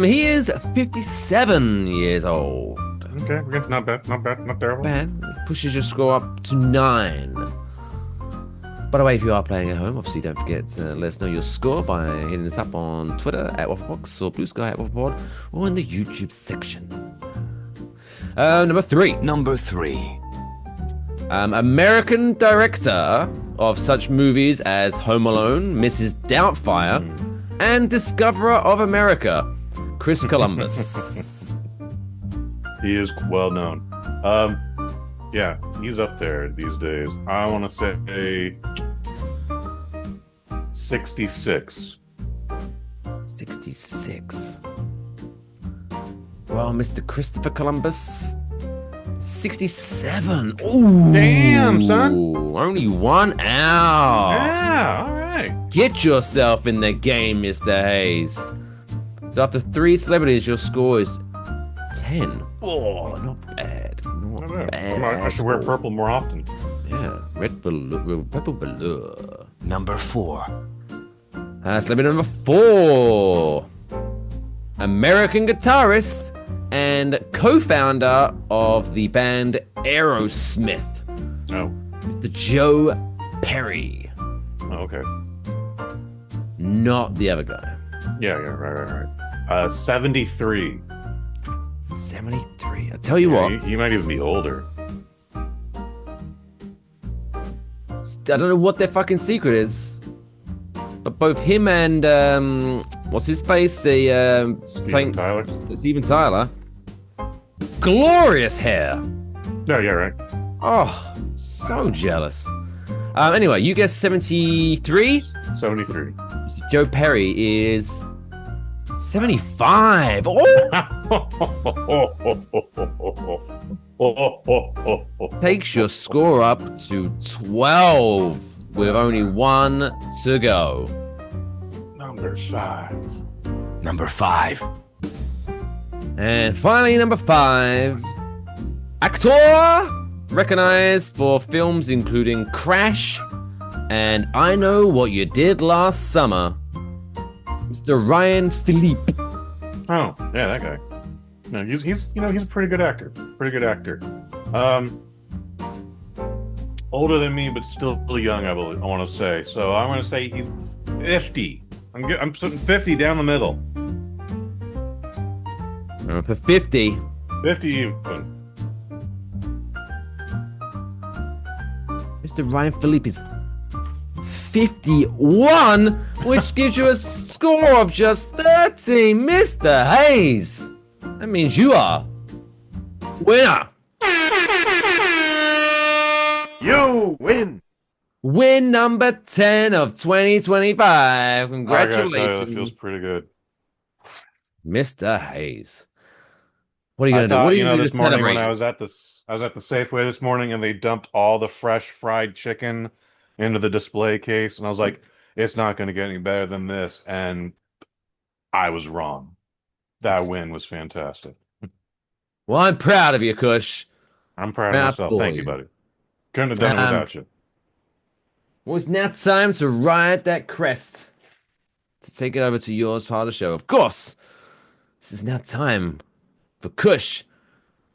He is 57 years old. Okay, not bad, not terrible. Bad. Pushes your score up to 9. By the way, if you are playing at home, obviously don't forget to let us know your score by hitting us up on Twitter at Wafflebox or Blue Sky at Wafflepod or in the YouTube section. Number 3. American director of such movies as Home Alone, Mrs. Doubtfire, and Discoverer of America, Chris Columbus. He is well known. Yeah, he's up there these days. I want to say 66. 66. Well, Mr. Christopher Columbus, 67. Ooh. Damn, son. Only 1 out. Yeah, all right. Get yourself in the game, Mr. Hayes. So after 3 celebrities, your score is 10. Oh, not bad. Not bad. I should wear purple more often. Yeah, purple velour. Number 4. Celebrity number 4. American guitarist and co-founder of the band Aerosmith. Oh. Mr. Joe Perry. Oh, okay. Not the other guy. Yeah, right. 73. 73. I tell you what. He might even be older. I don't know what their fucking secret is. But both him and what's his face? The Steven Tyler. Glorious hair. Oh, yeah, right. Oh, so jealous. Anyway, you guess 73? 73. Joe Perry is 75. Takes your score up to 12 with only 1 to go. Number 5. And finally, number 5. Actor recognized for films including Crash and I Know What You Did Last Summer, Mr. Ryan Philippe. Oh, yeah, that guy. No, he's a pretty good actor. Older than me, but still young, I want to say. So I'm going to say he's 50. I'm putting 50 down the middle. For 50. 50 even. Mr. Ryan Philippe is 51, which gives you a score of just 30, Mr. Hayes. That means you are winner. You win. Win number 10 of 2025. Congratulations. That feels pretty good. Mr. Hayes. What are you going to do? What are you going to do this to morning celebrate? when I was at the Safeway this morning and they dumped all the fresh fried chicken into the display case and I was like, it's not going to get any better than this, and I was wrong. That win was fantastic. Well, I'm proud of you, Kush. I'm proud of myself. Thank you, buddy. Couldn't have done it without you. Well, it's now time to ride that crest to take it over to yours part of the show. Of course, this is now time for Kush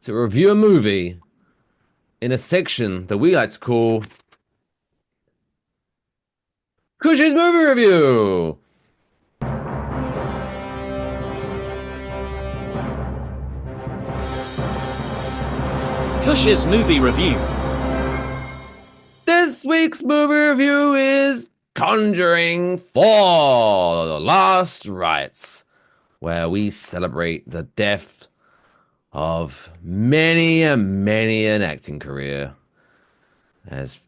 to review a movie in a section that we like to call Kush's Movie Review. Kush's Movie Review. This week's movie review is Conjuring 4, The Last Rites, where we celebrate the death of many an acting career as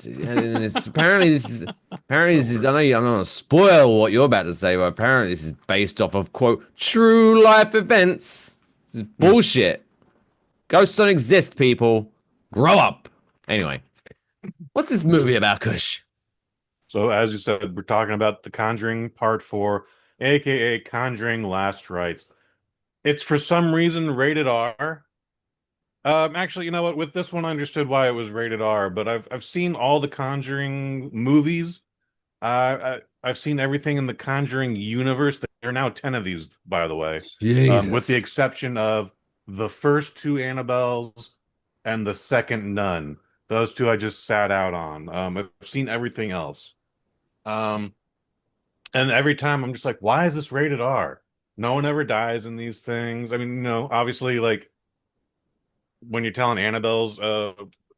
And apparently this is I know I'm not gonna spoil what you're about to say, but apparently this is based off of quote true life events. This is bullshit. Ghosts don't exist, people. Grow up. Anyway, what's this movie about, Kush? So, as you said, we're talking about The Conjuring Part 4, aka Conjuring Last Rites. It's for some reason rated R. Actually, you know what? With this one, I understood why it was rated R, but I've seen all the Conjuring movies. I've seen everything in the Conjuring universe. There are now 10 of these, by the way. Jesus. With the exception of the first two Annabelles and the second Nun. Those two I just sat out on. I've seen everything else. And every time I'm just like, why is this rated R? No one ever dies in these things. I mean, obviously, like when you're telling Annabelle's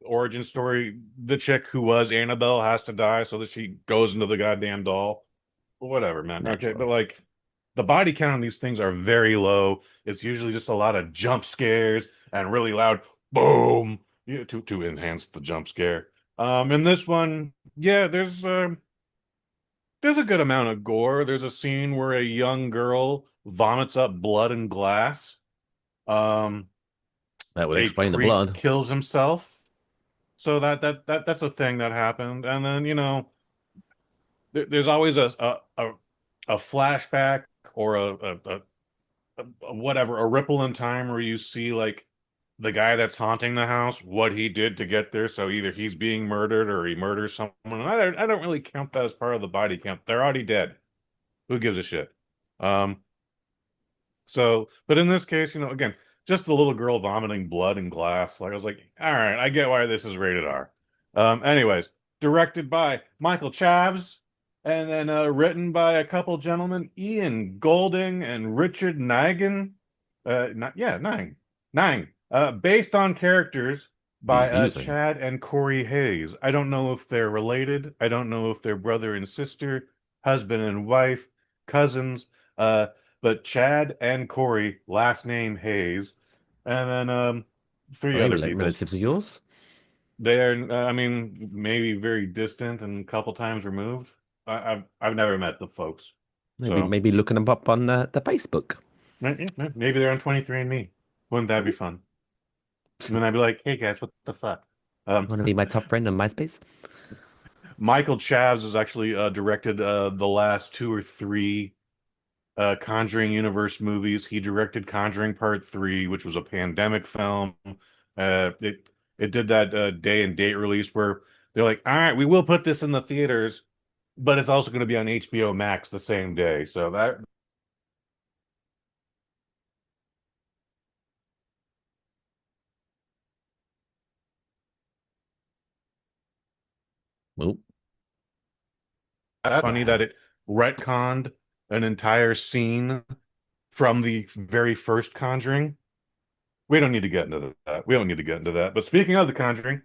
origin story, the chick who was Annabelle has to die so that she goes into the goddamn doll. Whatever, man. Okay, but like the body count on these things are very low. It's usually just a lot of jump scares and really loud boom to enhance the jump scare. In this one, yeah, there's a good amount of gore. There's a scene where a young girl vomits up blood and glass. That would A explain the priest blood. kills himself. So that's a thing that happened. And then, there's always a flashback or a whatever, a ripple in time where you see like the guy that's haunting the house, what he did to get there. So either he's being murdered or he murders someone. And I don't really count that as part of the body count. They're already dead. Who gives a shit? But in this case, again, just the little girl vomiting blood and glass. Like I was like, all right, I get why this is rated R. Anyways, directed by Michael Chavs, and then written by a couple gentlemen, Ian Golding and Richard Nigan. Nang. Based on characters by Chad and Corey Hayes. I don't know if they're related. I don't know if they're brother and sister, husband and wife, cousins. But Chad and Corey, last name Hayes, and then three other people. Relatives of yours? They are, I mean, maybe very distant and a couple times removed. I've never met the folks. Maybe looking them up on the Facebook. Maybe they're on 23andMe. Wouldn't that be fun? And then I'd be like, hey guys, what the fuck? Want to be my top friend on MySpace? Michael Chavs has actually directed the last 2 or 3 Conjuring universe movies. He directed Conjuring Part 3, which was a pandemic film. It did that day and date release where they're like, all right, we will put this in the theaters, but it's also going to be on HBO Max the same day. So that that's funny that it retconned an entire scene from the very first Conjuring. We don't need to get into that. We don't need to get into that. But speaking of The Conjuring,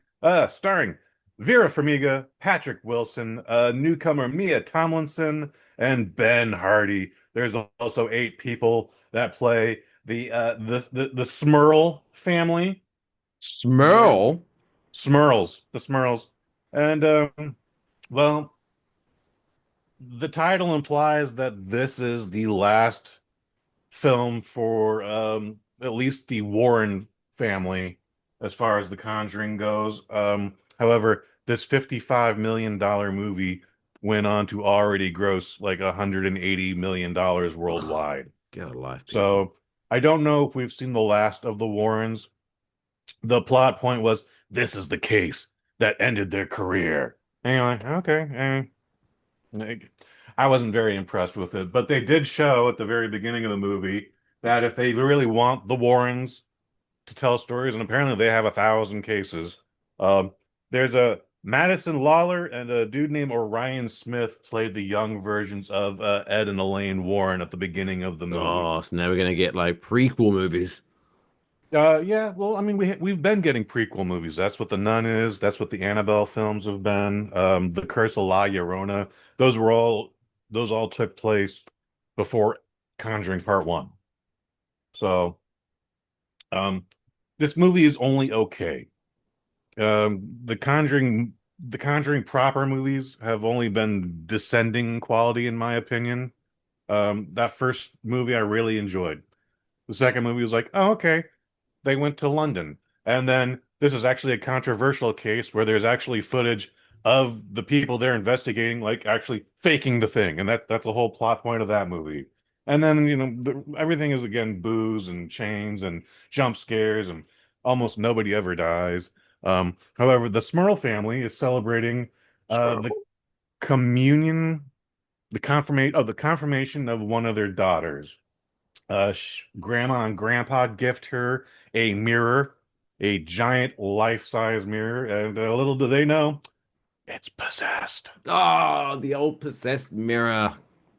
starring Vera Farmiga, Patrick Wilson, newcomer Mia Tomlinson, and Ben Hardy. There's also 8 people that play the Smurl family. Smurl? Smurls. The Smurls. And well, the title implies that this is the last film for at least the Warren family as far as The Conjuring goes. However, this $55 million movie went on to already gross like $180 million worldwide. Get a life. So I don't know if we've seen the last of the Warrens. The plot point was this is the case that ended their career. Anyway, okay. I wasn't very impressed with it, but they did show at the very beginning of the movie that if they really want the Warrens to tell stories, and apparently they have 1,000 cases, there's a Madison Lawler and a dude named Orion Smith played the young versions of Ed and Elaine Warren at the beginning of the movie. Oh, so now we're gonna get like prequel movies. Yeah, well, I mean, we've been getting prequel movies. That's what The Nun is. That's what the Annabelle films have been. The Curse of La Llorona. Those all took place before Conjuring Part 1. So, this movie is only okay. The Conjuring the Conjuring proper movies have only been descending quality, in my opinion. That first movie I really enjoyed. The second movie was like, oh, okay. They went to London. And then this is actually a controversial case where there's actually footage of the people they're investigating, like actually faking the thing. And that's the whole plot point of that movie. And then, everything is again booze and chains and jump scares and almost nobody ever dies. However, the Smurl family is celebrating the communion, the confirmation of one of their daughters. Grandma and grandpa gift her a mirror, a giant life-size mirror, and little do they know, it's possessed. Oh, the old possessed mirror.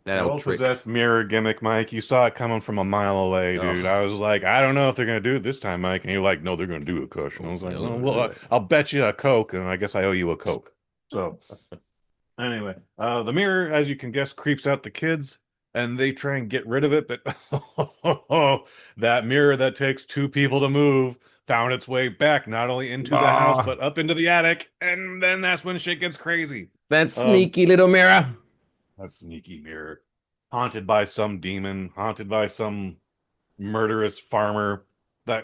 That The old old trick. possessed mirror gimmick, Mike. You saw it coming from a mile away, dude. Ugh. I was like, I don't know if they're gonna do it this time, Mike. And you're like, no, they're gonna do it, Kush. And I was like, Yeah, well, they're well, gonna do it. I'll bet you a Coke, and I guess I owe you a Coke. So anyway, the mirror, as you can guess, creeps out the kids, and they try and get rid of it, but that mirror that takes two people to move found its way back, not only into the house, but up into the attic, and then that's when shit gets crazy. That sneaky little mirror. That sneaky mirror. Haunted by some demon, haunted by some murderous farmer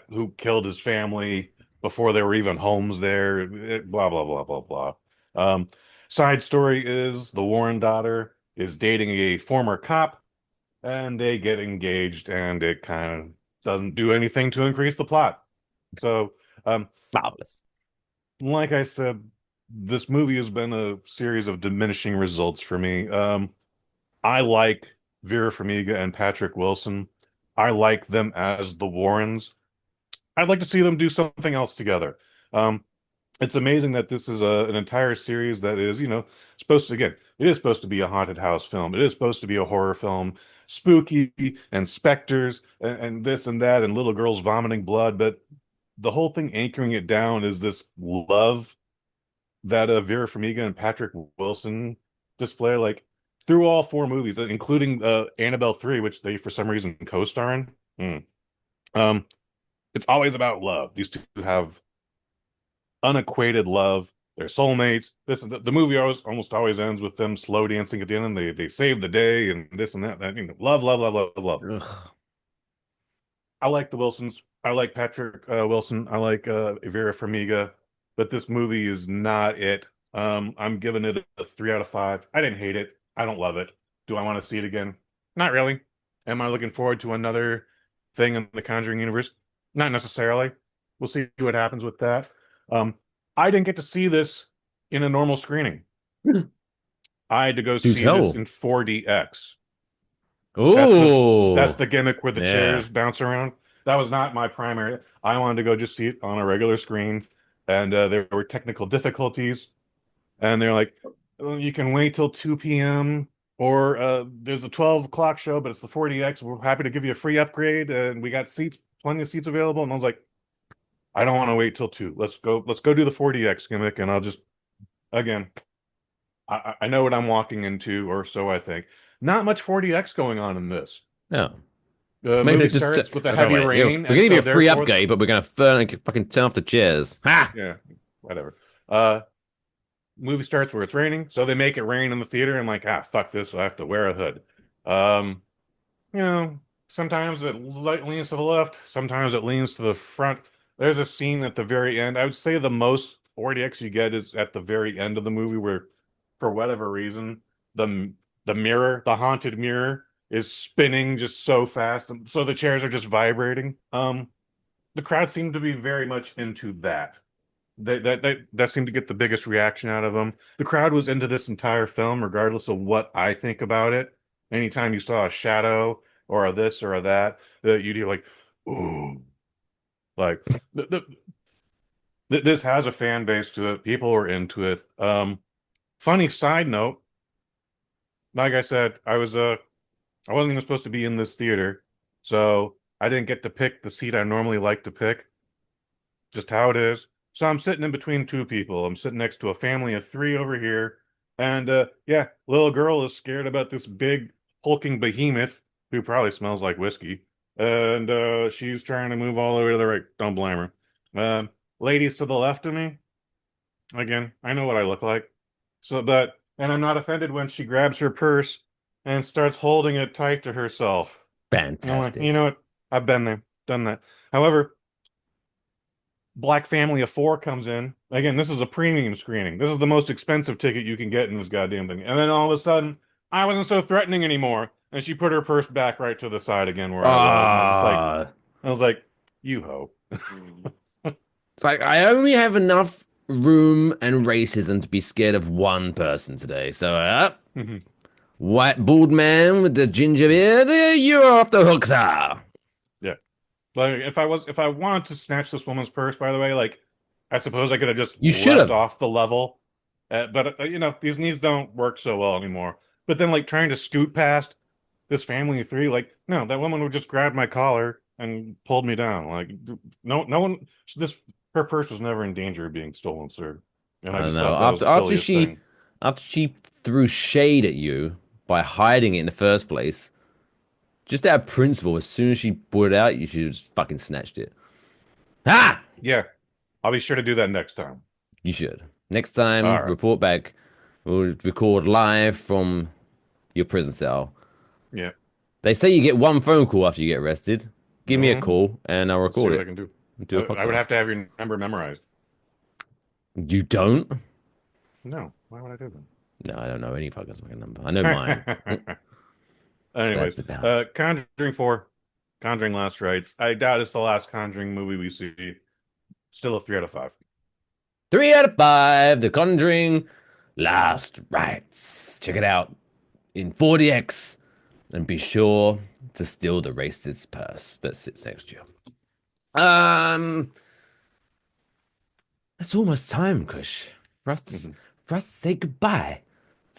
who killed his family before there were even homes there. Blah, blah, blah, blah, blah. Side story is the Warren daughter is dating a former cop, and they get engaged, and it kind of doesn't do anything to increase the plot. So, marvelous. Like I said, this movie has been a series of diminishing results for me. I like Vera Farmiga and Patrick Wilson. I like them as the Warrens. I'd like to see them do something else together. It's amazing that this is an entire series that is, supposed to, again, it is supposed to be a haunted house film. It is supposed to be a horror film, spooky and specters and this and that and little girls vomiting blood. But the whole thing anchoring it down is this love that Vera Farmiga and Patrick Wilson display, like through all four movies, including Annabelle 3, which they for some reason co-star in. It's always about love. These two have unequated love. They're soulmates. The movie almost always ends with them slow dancing at the end, and they save the day and this and that. Love, love, love, love, love. Ugh. I like the Wilsons. I like Patrick Wilson. I like Vera Farmiga, but this movie is not it. I'm giving it a 3 out of 5. I didn't hate it. I don't love it. Do I want to see it again? Not really. Am I looking forward to another thing in the Conjuring universe? Not necessarily. We'll see what happens with that. I didn't get to see this in a normal screening. I had to go see this in 4DX. Oh, that's the gimmick where the chairs bounce around. That was not my primary. I wanted to go just see it on a regular screen, and there were technical difficulties. And they're like, you can wait till 2 p.m. or there's a 12 o'clock show, but it's the 4DX. We're happy to give you a free upgrade, and we got plenty of seats available. And I was like, I don't want to wait till 2. Let's go do the 4DX gimmick, and I'll just, again, I know what I'm walking into, or so I think. Not much 4DX going on in this. No. Movie starts with a heavy rain. We're going to give you a free upgrade, but we're going to fucking turn off the chairs. Ha! Yeah, whatever. Movie starts where it's raining, so they make it rain in the theater. I'm like, fuck this, I have to wear a hood. Sometimes it leans to the left, sometimes it leans to the front. There's a scene at the very end. I would say the most 4DX you get is at the very end of the movie where, for whatever reason, the mirror, the haunted mirror, is spinning just so fast, and so the chairs are just vibrating. The crowd seemed to be very much into that. That seemed to get the biggest reaction out of them. The crowd was into this entire film, regardless of what I think about it. Anytime you saw a shadow or a this or a that, you'd hear like, ooh. Like, this has a fan base to it. People are into it. Funny side note, like I said, I wasn't even supposed to be in this theater, so I didn't get to pick the seat I normally like to pick. Just how it is. So I'm sitting in between two people. I'm sitting next to a family of 3 over here, and little girl is scared about this big hulking behemoth who probably smells like whiskey, and she's trying to move all the way to the right. Don't blame her. Ladies to the left of me, Again, I know what I look like. And I'm not offended when she grabs her purse and starts holding it tight to herself. Fantastic. You know what? I've been there, done that. However, Black Family of Four comes in. Again, this is a premium screening. This is the most expensive ticket you can get in this goddamn thing. And then all of a sudden, I wasn't so threatening anymore. And she put her purse back right to the side again where I was. And I was like, you hoe. It's like, I only have enough room and racism to be scared of one person today. So, white bald man with the ginger beard, you're off the hook, sir. Yeah. Like if I wanted to snatch this woman's purse, by the way, like I suppose I could have just left off the level. But these knees don't work so well anymore. But then like trying to scoot past this family of three, like, no, that woman would just grab my collar and pulled me down. Like no one her purse was never in danger of being stolen, sir. And I just thought that was the silliest thing. After she threw shade at you by hiding it in the first place, just out of principle, as soon as she brought it out, you should have just fucking snatched it. Ah! Yeah. I'll be sure to do that next time. You should. Next time, report back. We'll record live from your prison cell. Yeah. They say you get one phone call after you get arrested. Give me a call, and I'll record it. What I can do. I would have to have your number memorized. You don't? No. Why would I do that? No, I don't know any fucking number. I know mine. Anyways, Conjuring 4, Conjuring Last Rites. I doubt it's the last Conjuring movie we see. Still a 3 out of 5. 3 out of 5, The Conjuring Last Rites. Check it out in 4DX and be sure to steal the racist purse that sits next to you. It's almost time, Kush, for us to say goodbye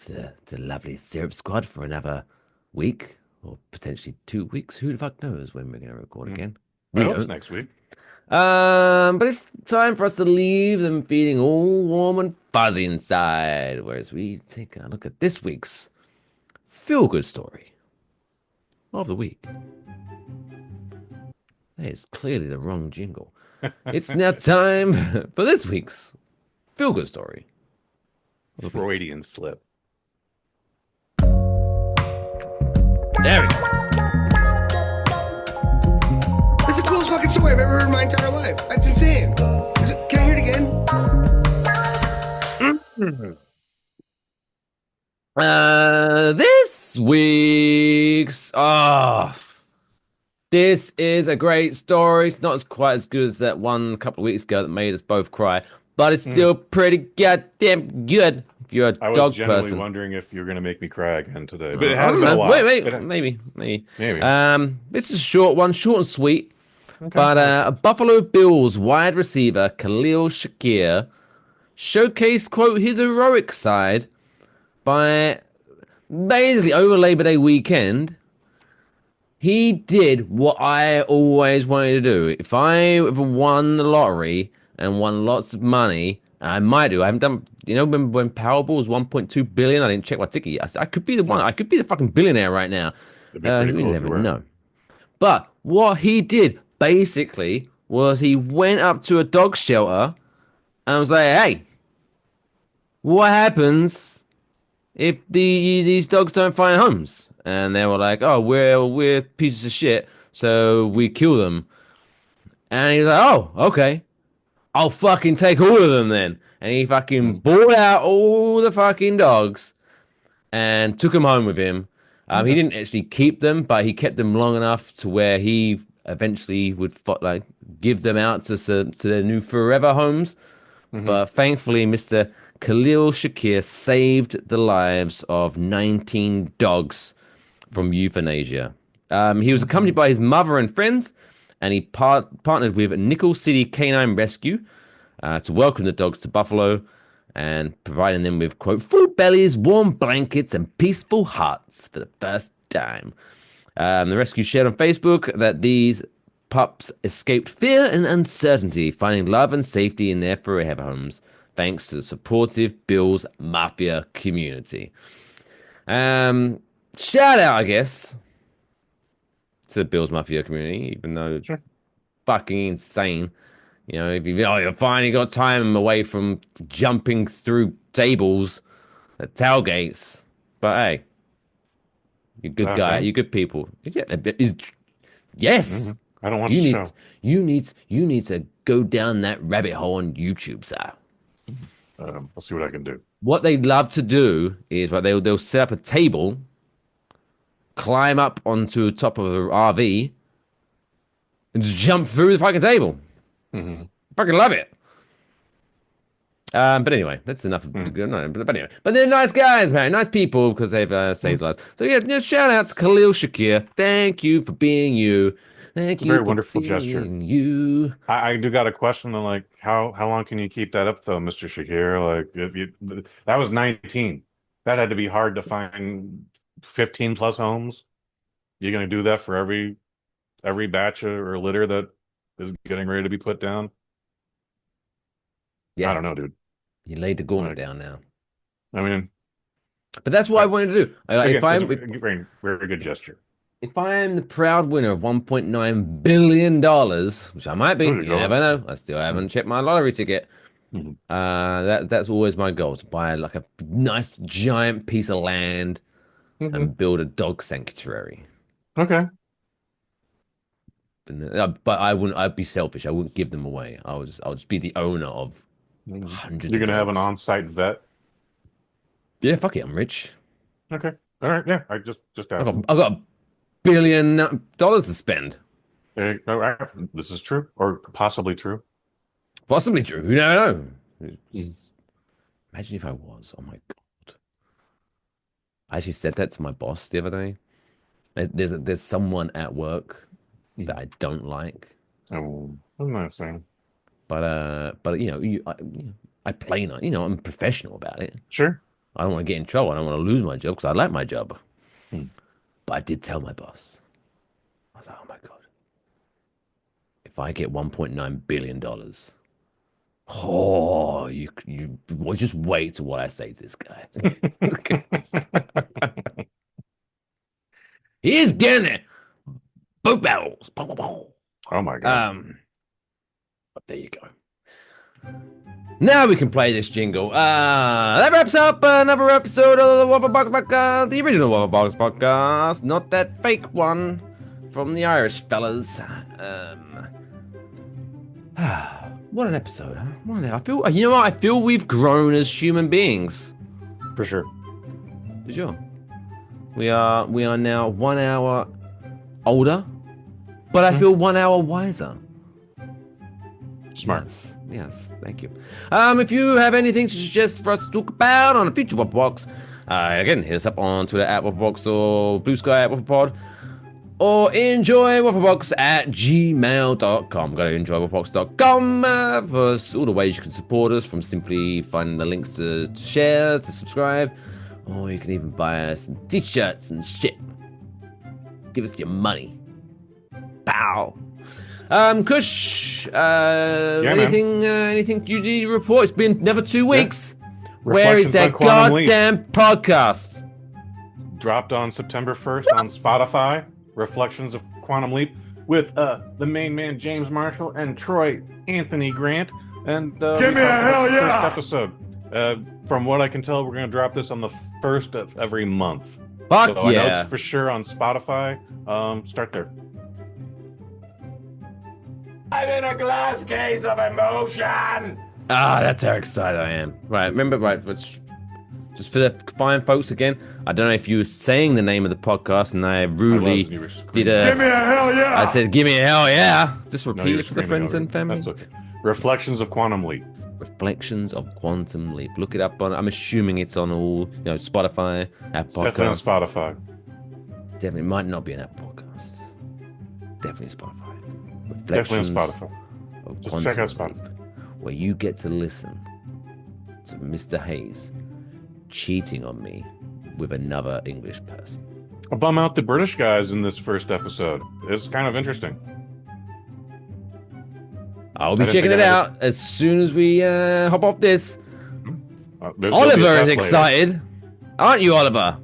to the lovely Syrup Squad for another week or potentially 2 weeks. Who the fuck knows when we're going to record again? I hope it's next week. But it's time for us to leave them feeling all warm and fuzzy inside, whereas we take a look at this week's feel-good story of the week. That is clearly the wrong jingle. It's now time for this week's feel-good story. Freudian slip. There we go. That's the coolest fucking story I've ever heard in my entire life. That's insane. Can I hear it again? This week's this is a great story. It's not quite as good as that one a couple of weeks ago that made us both cry, but it's still pretty goddamn good. If you're a dog person. I was genuinely wondering if you're going to make me cry again today, but it hasn't been a while. Wait, maybe. This is a short one, short and sweet. Okay. But Buffalo Bills wide receiver Khalil Shakir showcased, quote, his heroic side by basically over Labor Day weekend. He did what I always wanted to do. If I ever won the lottery and won lots of money, I might do. I haven't done, when Powerball was 1.2 billion, I didn't check my ticket yet. I could be the one. I could be the fucking billionaire right now. You never know. But what he did basically was he went up to a dog shelter and was like, hey, what happens if these dogs don't find homes? And they were like, oh, we're pieces of shit, so we kill them. And he's like, oh, okay. I'll fucking take all of them then. And he fucking bought out all the fucking dogs and took them home with him. He didn't actually keep them, but he kept them long enough to where he eventually would give them out to their new forever homes. But thankfully, Mr. Khalil Shakir saved the lives of 19 dogs from euthanasia. He was accompanied by his mother and friends, and he partnered with Nickel City Canine Rescue to welcome the dogs to Buffalo and providing them with, quote, full bellies, warm blankets, and peaceful hearts for the first time. The rescue shared on Facebook that these pups escaped fear and uncertainty, finding love and safety in their forever homes, thanks to the supportive Bills Mafia community. Shout out, I guess, to the Bills Mafia community, even though it's fucking insane You know, if you finally got time away from jumping through tables at tailgates. But hey, you're a good guy. You're good people. Yes. I don't want to show. You need to go down that rabbit hole on YouTube, sir. I'll see what I can do. What they love to do is they'll set up a table, climb up onto the top of an RV, and just jump through the fucking table. Fucking love it. But anyway, that's enough. But anyway, but they're nice guys, man, nice people because they've saved lives. So yeah, shout out to Khalil Shakir. Thank you for being you. Thank you. Very wonderful gesture. You. I do got a question on like how long can you keep that up though, Mr. Shakir? Like that was 19. That had to be hard to find 15 plus homes. You're gonna do that for every batch or litter that is getting ready to be put down? Yeah. I don't know, dude. You laid the gauntlet down now. I mean, but that's what I wanted to do. Very good gesture. If I am the proud winner of $1.9 billion, which I might be, you never know. I still haven't checked my lottery ticket. That's always my goal, to buy like a nice giant piece of land and build a dog sanctuary. Okay. But I wouldn't. I'd be selfish. I wouldn't give them away. I'll just be the owner of hundreds. You're gonna have an on-site vet. Yeah, fuck it. I'm rich. Okay. All right. Yeah. I just asked. I've got $1 billion to spend. This is true, or possibly true. Possibly true. You never know. Imagine if I was. Oh my god. I actually said that to my boss the other day. There's someone at work that I don't like. Oh, I'm not saying. But I play nice. I'm professional about it. Sure. I don't want to get in trouble. I don't want to lose my job because I like my job. But I did tell my boss. I was like, oh my god, if I get $1.9 billion, you just wait to what I say to this guy. He's getting it. Boot battles. Oh my god. But there you go. Now we can play this jingle. That wraps up another episode of the Waffle Box Podcast, the original Waffle Box Podcast, not that fake one from the Irish fellas. What an episode, huh? I feel we've grown as human beings. For sure. For sure. We are now 1 hour older, but I feel 1 hour wiser. Smart. Yes, thank you. If you have anything to suggest for us to talk about on a future Waffle Box, again, hit us up on Twitter at WaffleBox or Blue Sky at WafflePod, or enjoywafflebox at gmail.com. Go to enjoywafflebox.com for all the ways you can support us, from simply finding the links to share, to subscribe, or you can even buy us some t-shirts and shit. Give us your money. Pow. Kush, anything you need to report? It's been never 2 weeks. Yeah. Where is that goddamn podcast? Dropped on September 1st on Spotify. Reflections of Quantum Leap with the main man James Marshall and Troy Anthony Grant. And give me a hell yeah! First episode. From what I can tell, we're going to drop this on the first of every month. Fuck so yeah! I know it's for sure on Spotify. Start there. I'm in a glass case of emotion. That's how excited I am. Right, just for the fine folks again, I don't know if you were saying the name of the podcast and I rudely did a... Give me a hell yeah! I said, give me a hell yeah! Just repeat it for the friends and family. That's okay. Reflections of Quantum Leap. Reflections of Quantum Leap. Look it up on... I'm assuming it's on all, Spotify, Apple Podcasts. Definitely on Spotify. Definitely might not be an Apple Podcast. Definitely Spotify. Definitely on Spotify. Just check out Spotify. Where you get to listen to Mr. Hayes cheating on me with another English person. I'll bum out the British guys in this first episode. It's kind of interesting. I'll be checking it out as soon as we hop off this. Oliver is excited. Aren't you, Oliver?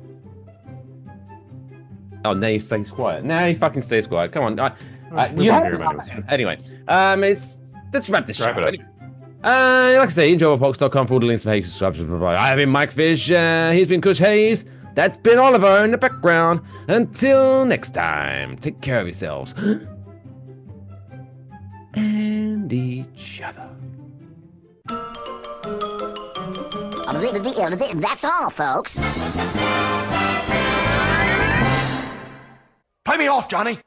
Oh, now he stays quiet. Now he fucking stays quiet. Come on. You have anyway, let's wrap this Wrap show. it up. Like I say, enjoypox.com for all the links for how you can subscribe to the provider. I have been Mike Fish. He's been Kush Hayes. That's been Oliver in the background. Until next time, take care of yourselves and each other. That's all, folks. Play me off, Johnny.